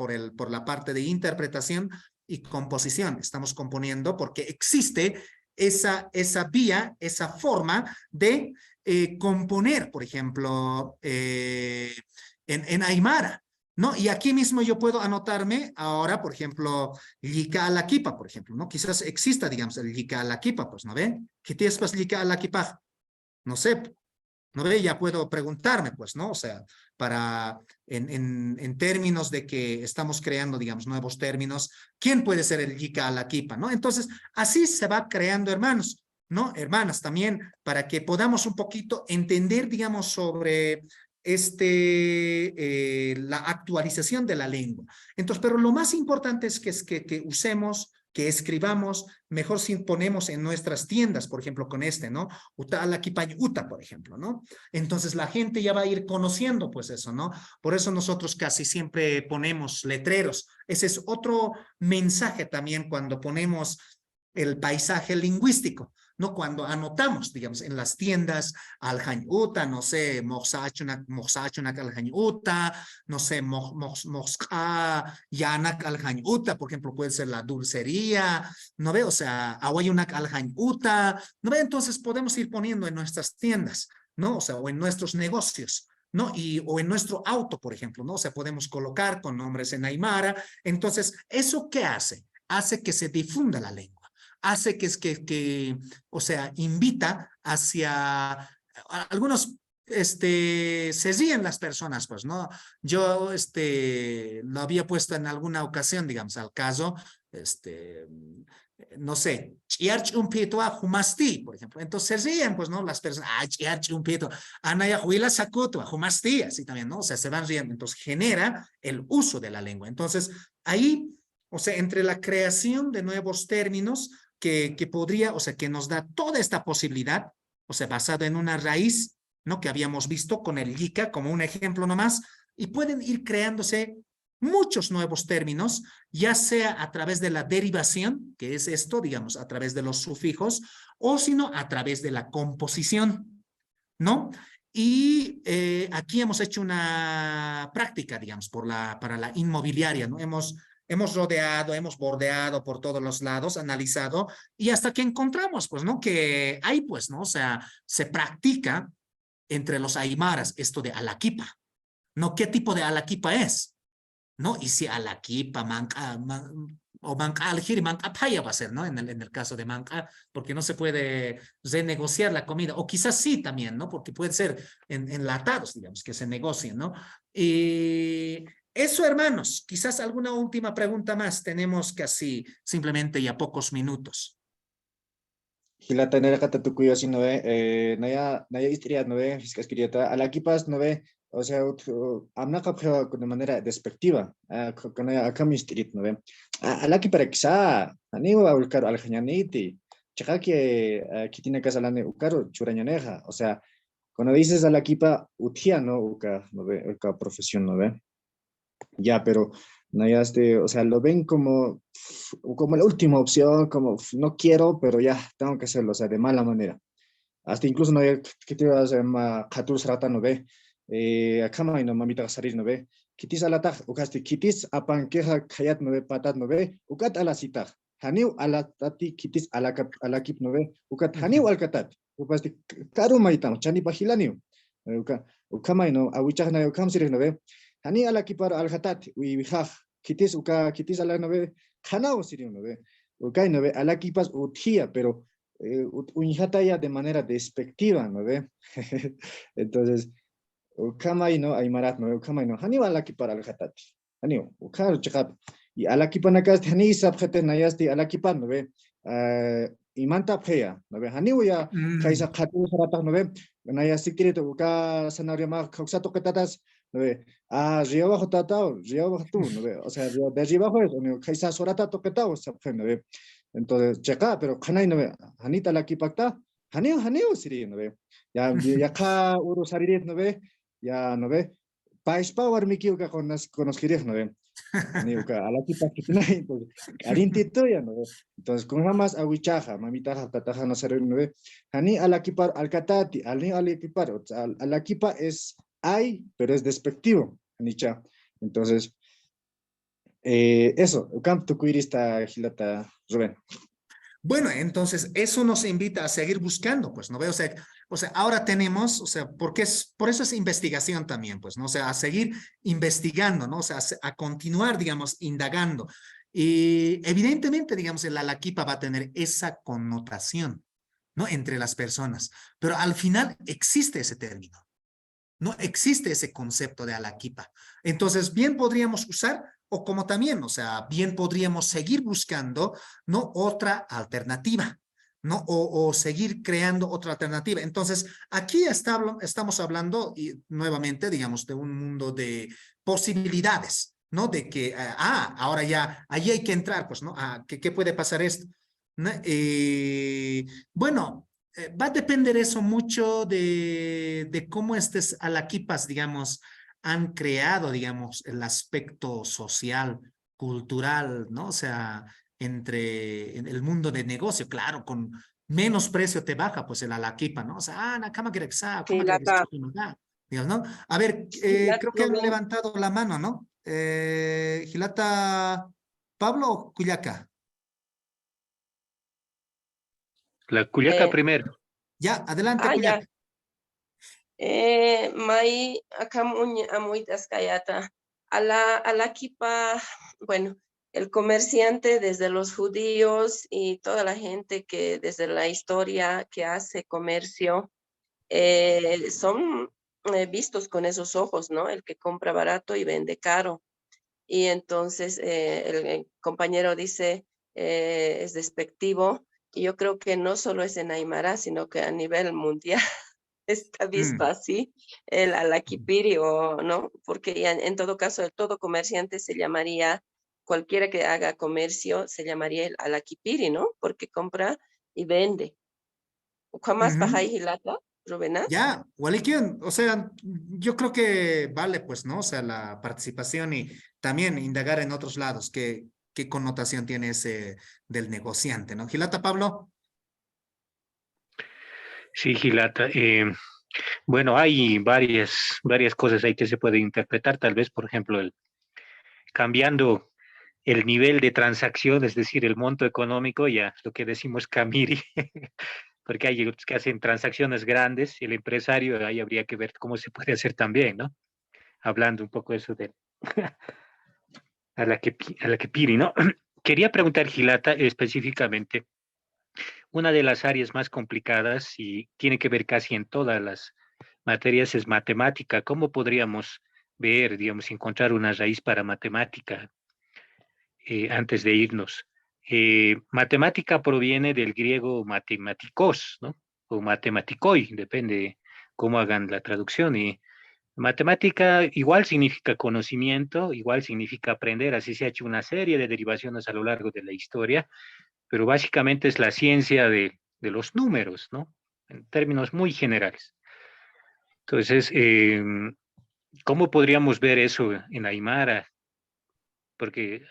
parte de interpretación y composición. Estamos componiendo porque existe esa vía, esa forma de componer, por ejemplo, en Aymara, ¿no? Y aquí mismo yo puedo anotarme ahora, por ejemplo, Llica a la Kipa, por ejemplo, ¿no? Quizás exista, digamos, el Llica a la Kipa, pues, ¿no ve? ¿Qué tienes pues Llica a la Kipa? No sé, ¿no ve? Ya puedo preguntarme, pues, ¿no? O sea, en términos de que estamos creando, digamos, nuevos términos, ¿quién puede ser el Llica a la Kipa, ¿no? Entonces, así se va creando, hermanos, ¿no? Hermanas, también, para que podamos un poquito entender, digamos, sobre la actualización de la lengua. Entonces, pero lo más importante es que usemos, que escribamos, mejor si ponemos en nuestras tiendas, por ejemplo, con ¿no? Uta ala kipañ uta, por ejemplo, ¿no? Entonces la gente ya va a ir conociendo, pues eso, ¿no? Por eso nosotros casi siempre ponemos letreros. Ese es otro mensaje también cuando ponemos el paisaje lingüístico, ¿no? Cuando anotamos, digamos, en las tiendas, Aljañuta, no sé, Moxachunak Aljañuta, no sé, Moxca, Yanak Aljañuta, por ejemplo, puede ser la dulcería, ¿no ve? O sea, Aguayunak Aljañuta, ¿no ve? Entonces podemos ir poniendo en nuestras tiendas, ¿no? O sea, o en nuestros negocios, ¿no? O en nuestro auto, por ejemplo, ¿no? O sea, podemos colocar con nombres en Aymara. Entonces, ¿eso qué hace? Hace que se difunda la lengua. Hace o sea, invita hacia algunos, se ríen las personas, pues, ¿no? Yo, lo había puesto en alguna ocasión, digamos, al caso, no sé, chiarch un pito a humasti, por ejemplo. Entonces se ríen, pues, ¿no? Las personas, chiarch un pito, anaya huila sacuto, a humasti, así también, ¿no? O sea, se van riendo. Entonces genera el uso de la lengua. Entonces, ahí, o sea, entre la creación de nuevos términos, que podría, o sea, que nos da toda esta posibilidad, o sea, basado en una raíz, ¿no? Que habíamos visto con el yica como un ejemplo nomás, y pueden ir creándose muchos nuevos términos, ya sea a través de la derivación, que es esto, digamos, a través de los sufijos, o sino a través de la composición, ¿no? Y aquí hemos hecho una práctica, digamos, para la inmobiliaria, ¿no? Hemos rodeado, hemos bordeado por todos los lados, analizado, y hasta que encontramos, pues, ¿no? Que hay, pues, ¿no? O sea, se practica entre los aymaras esto de alaquipa, ¿no? ¿Qué tipo de alaquipa es? ¿No? Y si alaquipa, o manca aljiri, manca paya va a ser, ¿no? En el caso de manca, porque no se puede renegociar la comida, o quizás sí también, ¿no? Porque puede ser enlatados, digamos, que se negocien, ¿no? Y eso, hermanos, quizás alguna última pregunta más. Tenemos casi simplemente ya pocos minutos. Gilata nera kata tukuyo si no ve, naya istria no ve, fiscas quirieta, a la equipas no ve, o sea, amna kapja de manera despectiva, con acá mi street no ve. A la para quizá, anigo a ulcar al jañaniti, chaca que tiene que salane ucaro, churañaneja, o sea, cuando dices a la equipa, utia no uca, no ve, uca profesión no ve. Ya, pero no, ya o sea, lo ven como la última opción, como no quiero, pero ya tengo que hacerlo, o sea, de mala manera. Hasta incluso no hay que te vas a Katur Srata no ve, acá no mamita salir no ve, kitis alata, ukaste kitis apan queja kayat no ve, patat no ve, ukat alasita, haniu alatati kitis alakip no ve, ukat haniu alkatat, ukaste karu maitam, chani pahilaniu, ukamay no, awichak na ukam sirih no ve. Hani ala kipar al hatat, wihaj, kitis uka kitis ala no ve kanao sirio no ve uka no ve ala kipas utia pero unjata ya de manera despectiva no ve entonces ukamay no aymarat no ukamay no hani ala kipar al hatati hani uka chaqap y ala kipanakas hani sabjete nayasti ala kipar no ve imanta pheya no ve hani uya kaisa khatu sarata no ve naya sikirito uka sanario ma khoksato ketatas no ve río abajo tatao río abajo tú no ve o sea río de arriba abajo no kaisa sorata toquetao sabje no ve entonces checa pero kanay no ve hanita la kipakta haneo siri no ve ya ka uru saririt no ve ya no ve pais power miki uka con los giref no ve ni uka ala kipak kitnay entonces arintito ya no ve entonces con jamás awichaja mamita tataja no sari no ve hani ala kipar alkatati ala kipar ala kipa es hay pero es despectivo Nicha entonces eso campo cuirista gilata Rubén. Bueno, entonces eso nos invita a seguir buscando, pues, ¿no veo? O sea, ahora tenemos, o sea, porque por eso es investigación también, pues, ¿no? O sea, a seguir investigando, ¿no? O sea, a continuar, digamos, indagando. Y evidentemente, digamos, el alaquipa va a tener esa connotación, ¿no? Entre las personas, pero al final existe ese término, ¿no? Existe ese concepto de alaquipa. Entonces, bien podríamos usar o como también, o sea, bien podríamos seguir buscando, ¿no? Otra alternativa, ¿no? O seguir creando otra alternativa. Entonces, aquí estamos hablando y, nuevamente, digamos, de un mundo de posibilidades, ¿no? De que, ahora ya, ahí hay que entrar, pues, ¿no? ¿Qué puede pasar esto? ¿No? Bueno, va a depender eso mucho de cómo estés alaquipas, digamos, han creado, digamos, el aspecto social, cultural, ¿no? O sea, en el mundo de negocio, claro, con menos precio te baja, pues el alaquipa, ¿no? O sea, nakama gereksa, Sí, kama Lata, digamos, ¿no? A ver, Gilata creo que han Rubén, levantado la mano, ¿no? Gilata, ¿Pablo o Cuyaca? La Cuyaca eh, primero. Ya, adelante, ya. Cuyaca. May amuitas kayata. A la kipa, bueno, el comerciante desde los judíos y toda la gente que desde la historia que hace comercio, son vistos con esos ojos, ¿no? El que compra barato y vende caro. Y entonces el compañero dice, es despectivo. Y yo creo que no solo es en Aymara, sino que a nivel mundial está visto así, el alaquipiri o no, porque ya en todo caso, todo comerciante se llamaría, cualquiera que haga comercio se llamaría el alaquipiri, ¿no? Porque compra y vende. ¿Jamás Ujú. paja y hilata, Rubena? Ya, Walikian, o sea, yo creo que vale, pues, ¿no? O sea, la participación y también indagar en otros lados, qué connotación tiene ese del negociante, ¿no? Gilata, Pablo. Sí, Gilata. Bueno, hay varias cosas ahí que se puede interpretar. Tal vez, por ejemplo, cambiando el nivel de transacción, es decir, el monto económico, ya lo que decimos Camiri, porque hay otros que hacen transacciones grandes y el empresario, ahí habría que ver cómo se puede hacer también, ¿no? Hablando un poco eso de a la que piri, ¿no? Quería preguntar, Gilata, específicamente, una de las áreas más complicadas y tiene que ver casi en todas las materias es matemática. ¿Cómo podríamos ver, digamos, encontrar una raíz para matemática antes de irnos? Matemática proviene del griego matematikos, ¿no? O matematikoi, depende cómo hagan la traducción. Y matemática igual significa conocimiento, igual significa aprender, así se ha hecho una serie de derivaciones a lo largo de la historia, pero básicamente es la ciencia de los números, ¿no? En términos muy generales. Entonces, ¿cómo podríamos ver eso en Aymara? Porque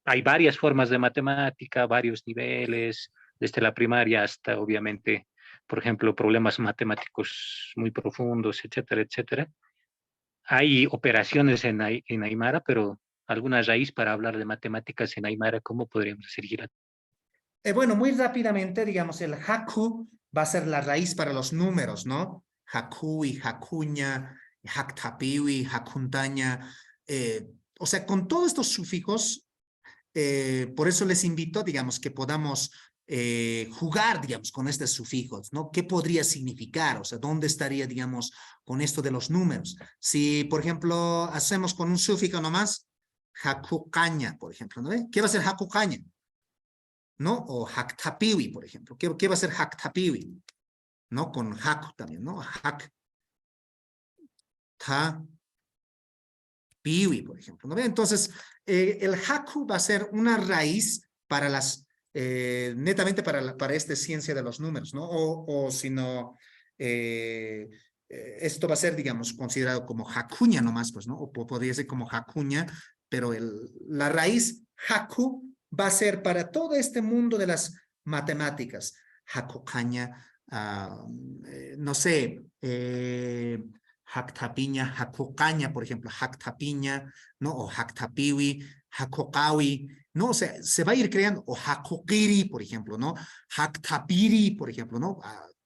hay varias formas de matemática, varios niveles, desde la primaria hasta, obviamente, por ejemplo, problemas matemáticos muy profundos, etcétera, etcétera. Hay operaciones en Aymara, pero alguna raíz para hablar de matemáticas en Aymara, ¿cómo podríamos decir? Bueno, muy rápidamente, digamos, el haku va a ser la raíz para los números, ¿no? Haku y hakuña, haktapiwi, hakuntaña. o sea, con todos estos sufijos, por eso les invito, digamos, que podamos jugar, digamos, con estos sufijos, ¿no? ¿Qué podría significar? O sea, ¿dónde estaría, digamos, con esto de los números? Si, por ejemplo, hacemos con un sufijo nomás, hakukaña, por ejemplo, ¿no? ¿Qué va a ser hakukaña? ¿No? O haktapiwi, por ejemplo. ¿Qué va a ser haktapiwi? ¿No? Con haku también, ¿no? Hak, ta, piwi, por ejemplo, ¿no? Entonces, el haku va a ser una raíz para las, netamente para esta ciencia de los números, ¿no? O si no, esto va a ser, digamos, considerado como hakuña nomás, pues, ¿no? O podría ser como hakuña, pero la raíz haku va a ser para todo este mundo de las matemáticas. Hakukaña, no sé, Haktapiña, Hakukaña, por ejemplo, Haktapiña, ¿no? O Haktapiwi, Hakokawi, ¿no? O sea, se va a ir creando, o Hakokiri, por ejemplo, ¿no? Haktapiri, por ejemplo, ¿no?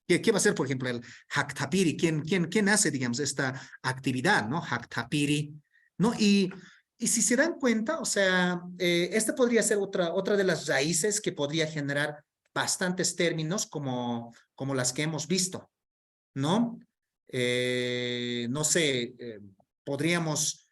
¿Qué va a ser, por ejemplo, el Haktapiri? ¿Quién hace, digamos, esta actividad, ¿no? Haktapiri, ¿no? Y si se dan cuenta, o sea, esta podría ser otra de las raíces que podría generar bastantes términos como las que hemos visto, ¿no? No sé, podríamos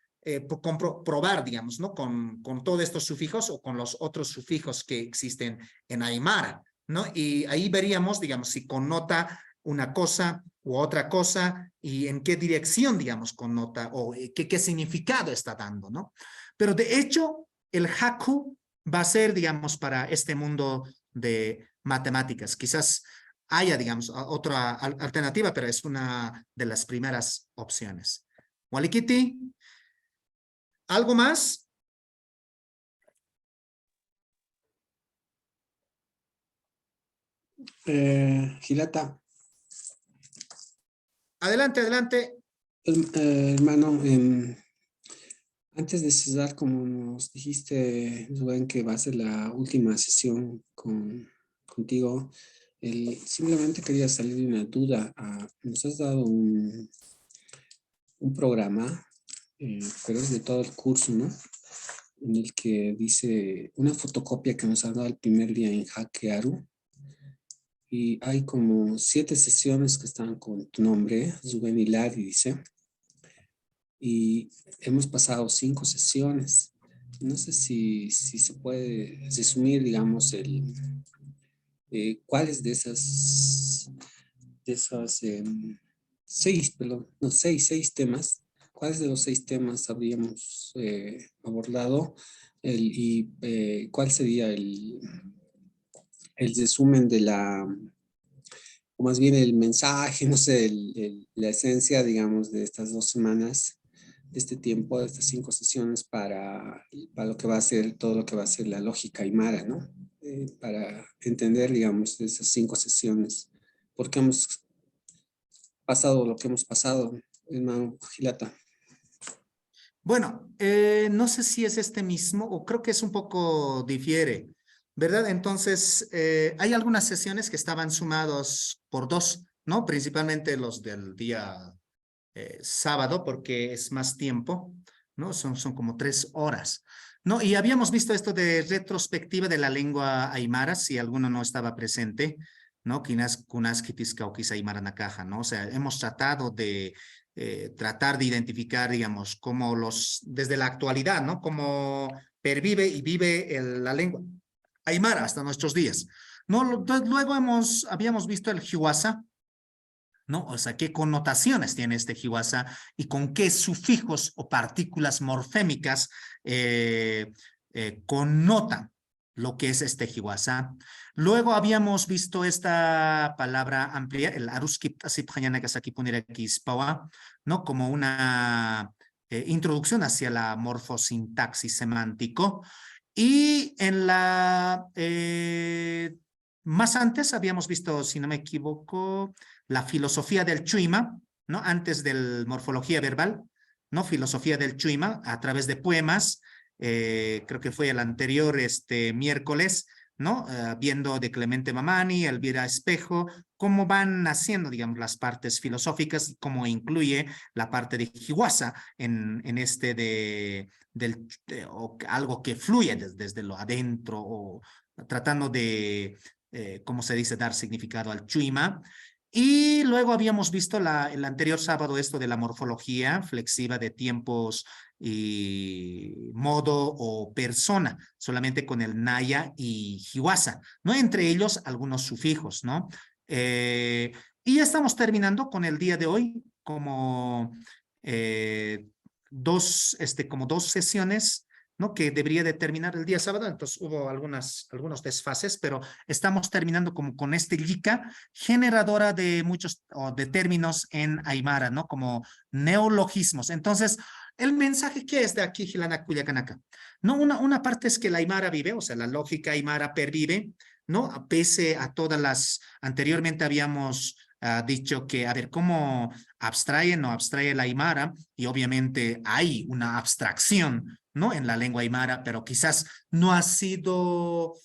probar, digamos, ¿no? Con todos estos sufijos o con los otros sufijos que existen en Aymara, ¿no? Y ahí veríamos, digamos, si connota una cosa u otra cosa y en qué dirección, digamos, connota o qué significado está dando, ¿no? Pero de hecho, el haku va a ser, digamos, para este mundo de matemáticas. Quizás haya, digamos, otra alternativa, pero es una de las primeras opciones. Walikiti, ¿algo más? Gilata, Adelante, adelante. hermano, antes de cerrar, como nos dijiste, Rubén, que va a ser la última sesión contigo, simplemente quería salir de una duda. Nos has dado un programa, pero es de todo el curso, ¿no? En el que dice una fotocopia que nos han dado el primer día en Hackearu. Y hay como 7 sesiones que están con tu nombre, Rubén Hilari, dice. Y hemos pasado 5 sesiones. No sé si se puede resumir, digamos, cuáles de esas 6 temas, cuáles de los 6 temas habríamos abordado cuál sería el resumen de o más bien el mensaje, no sé, la esencia, digamos, de estas 2 semanas, de este tiempo, de estas 5 sesiones para lo que va a ser, todo lo que va a ser la lógica aymara, ¿no? Para entender, digamos, de esas 5 sesiones, por qué hemos pasado lo que hemos pasado, hermano Gilata. Bueno, no sé si es este mismo o creo que es un poco difiere, ¿verdad? Entonces, hay algunas sesiones que estaban sumados por 2, ¿no? Principalmente los del día sábado, porque es más tiempo, ¿no? Son como 3 horas, ¿no? Y habíamos visto esto de retrospectiva de la lengua aymara, si alguno no estaba presente, ¿no? Kunaskitis Kaukis Aymara Nakaja, ¿no? O sea, hemos tratado de tratar de identificar, digamos, cómo desde la actualidad, ¿no? Cómo pervive y vive la lengua aymara hasta nuestros días, ¿no? Luego habíamos visto el Hiwasa, ¿no? O sea, qué connotaciones tiene este Hiwasa y con qué sufijos o partículas morfémicas connotan lo que es este Hiwasa. Luego habíamos visto esta palabra amplia, el Aruskip ¿no? Como una introducción hacia la morfosintaxis semántico. Y en más antes habíamos visto, si no me equivoco, la filosofía del Chuima, ¿no? Antes del morfología verbal, ¿no? Filosofía del Chuima a través de poemas. Creo que fue el anterior miércoles, ¿no? Viendo de Clemente Mamani, Elvira Espejo, cómo van naciendo, digamos, las partes filosóficas y cómo incluye la parte de Hiwasa en este o algo que fluye desde lo adentro o tratando de, ¿cómo se dice?, dar significado al Chuima. Y luego habíamos visto el anterior sábado esto de la morfología flexiva de tiempos y modo o persona, solamente con el Naya y Hiwasa, ¿no? Entre ellos algunos sufijos, ¿no? Y ya estamos terminando con el día de hoy como como dos sesiones, ¿no? Que debería de terminar el día sábado, entonces hubo algunos desfases, pero estamos terminando como con este Yika, generadora de muchos de términos en Aymara, ¿no? Como neologismos. Entonces, el mensaje que es de aquí, Gilana Cuyacanaka, ¿no? Una parte es que la Aymara vive, o sea, la lógica Aymara pervive, ¿no? Pese a todas las, anteriormente habíamos dicho que, a ver, ¿cómo abstrae o abstrae la Aymara? Y obviamente hay una abstracción, ¿no? En la lengua Aymara, pero quizás no ha sido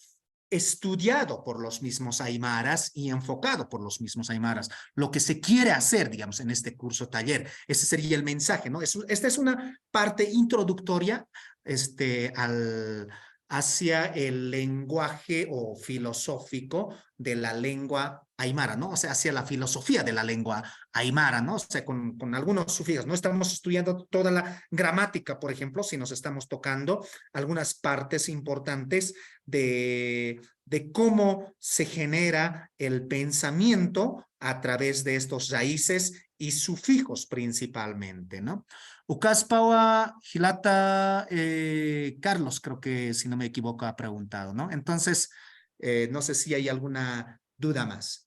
estudiado por los mismos aymaras y enfocado por los mismos aymaras. Lo que se quiere hacer, digamos, en este curso taller, ese sería el mensaje, ¿no? Esta es una parte introductoria hacia el lenguaje o filosófico de la lengua aymara, ¿no? O sea, hacia la filosofía de la lengua aymara, ¿no? O sea, con algunos sufijos. No estamos estudiando toda la gramática, por ejemplo, sino estamos tocando algunas partes importantes de cómo se genera el pensamiento a través de estos raíces y sufijos principalmente, ¿no? Ucaspawa Gilata Carlos, creo que si no me equivoco ha preguntado, ¿no? Entonces, no sé si hay alguna duda más.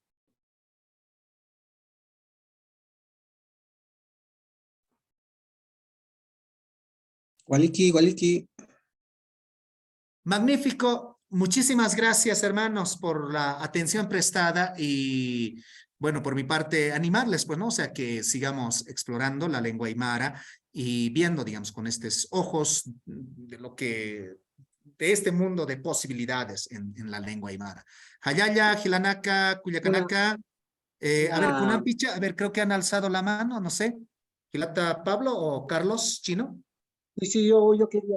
Waliki. Magnífico. Muchísimas gracias, hermanos, por la atención prestada y, bueno, por mi parte, animarles, pues, ¿no? O sea, que sigamos explorando la lengua aymara y viendo, digamos, con estos ojos de este mundo de posibilidades en la lengua aymara. Hayaya, Gilanaka, Cuyacanaka. A ver, Kunampicha, a ver, creo que han alzado la mano, no sé. Gilata Pablo o Carlos Chino. Sí, yo quería,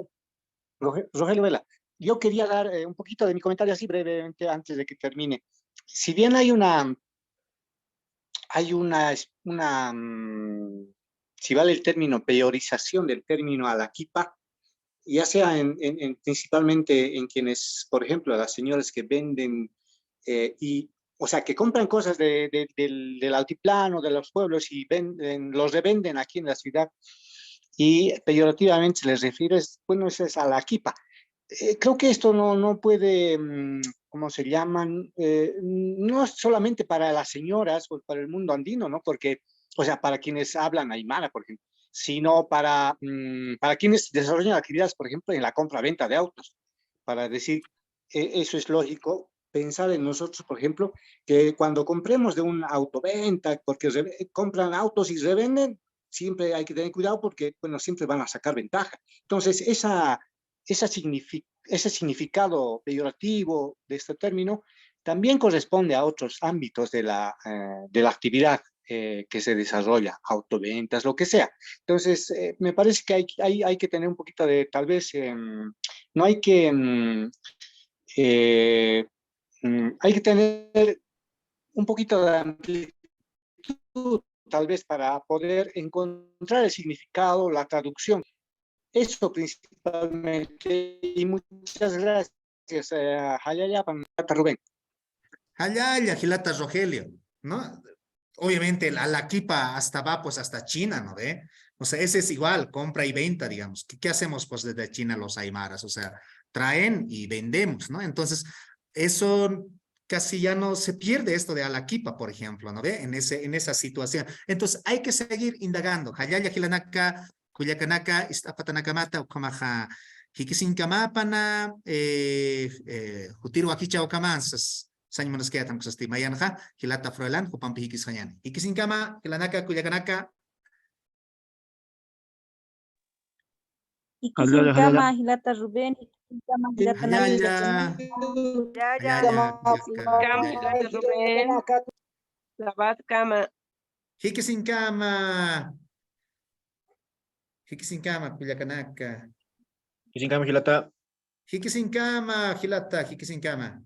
Rogelio Vela, yo quería dar un poquito de mi comentario así brevemente antes de que termine. Si bien si vale el término, peorización del término alaquipa, ya sea principalmente en quienes, por ejemplo, las señoras que venden o sea, que compran cosas del altiplano, de los pueblos y los revenden aquí en la ciudad y peyorativamente se les refiere, bueno, es a la quipa. Creo que esto no puede, ¿cómo se llaman? No es solamente para las señoras o para el mundo andino, ¿no? Porque, o sea, para quienes hablan aymara, por ejemplo, sino para quienes desarrollan actividades, por ejemplo, en la compra-venta de autos. Para decir, eso es lógico, pensar en nosotros, por ejemplo, que cuando compremos de una autoventa, porque compran autos y revenden, siempre hay que tener cuidado porque, bueno, siempre van a sacar ventaja. Entonces, ese significado peyorativo de este término también corresponde a otros ámbitos de la actividad que se desarrolla, autoventas, lo que sea. Entonces, me parece que hay que tener un poquito de, tal vez, no hay que, hay que tener un poquito de amplitud, tal vez, para poder encontrar el significado, la traducción. Eso principalmente, y muchas gracias a Hayaya, Rubén. Hayaya, Gilata Rogelio, ¿no? Obviamente la Kipa hasta va pues hasta China, ¿no ve? O sea, ese es igual, compra y venta, digamos. ¿Qué hacemos pues desde China los aymaras? O sea, traen y vendemos, ¿no? Entonces, eso casi ya no se pierde esto de Alaquipa, por ejemplo, ¿no ve? En esa situación. Entonces, hay que seguir indagando. Hayaya, Gilanaka, Cuyacanaka, Istapatanacamata, Ukamaja, Hikisinkamapana, Hutiru Akicha Okamansas. Sañmo nos queda tan cosas mayanja, Hilata Froelan, Jupampi Hikis Hañani. Hikisinkama, Hilanaka, Cuyacanaka. Hikisinkama, Hilata Rubén, Ayaya. Ayaya. Cama, Hilata Rubén. Sabat Cama. Hiki sin cama. Hiki sin cama, Culiacanaka. Kisinkama Hilata. Hiki sin cama, Hilata, hiki sin cama.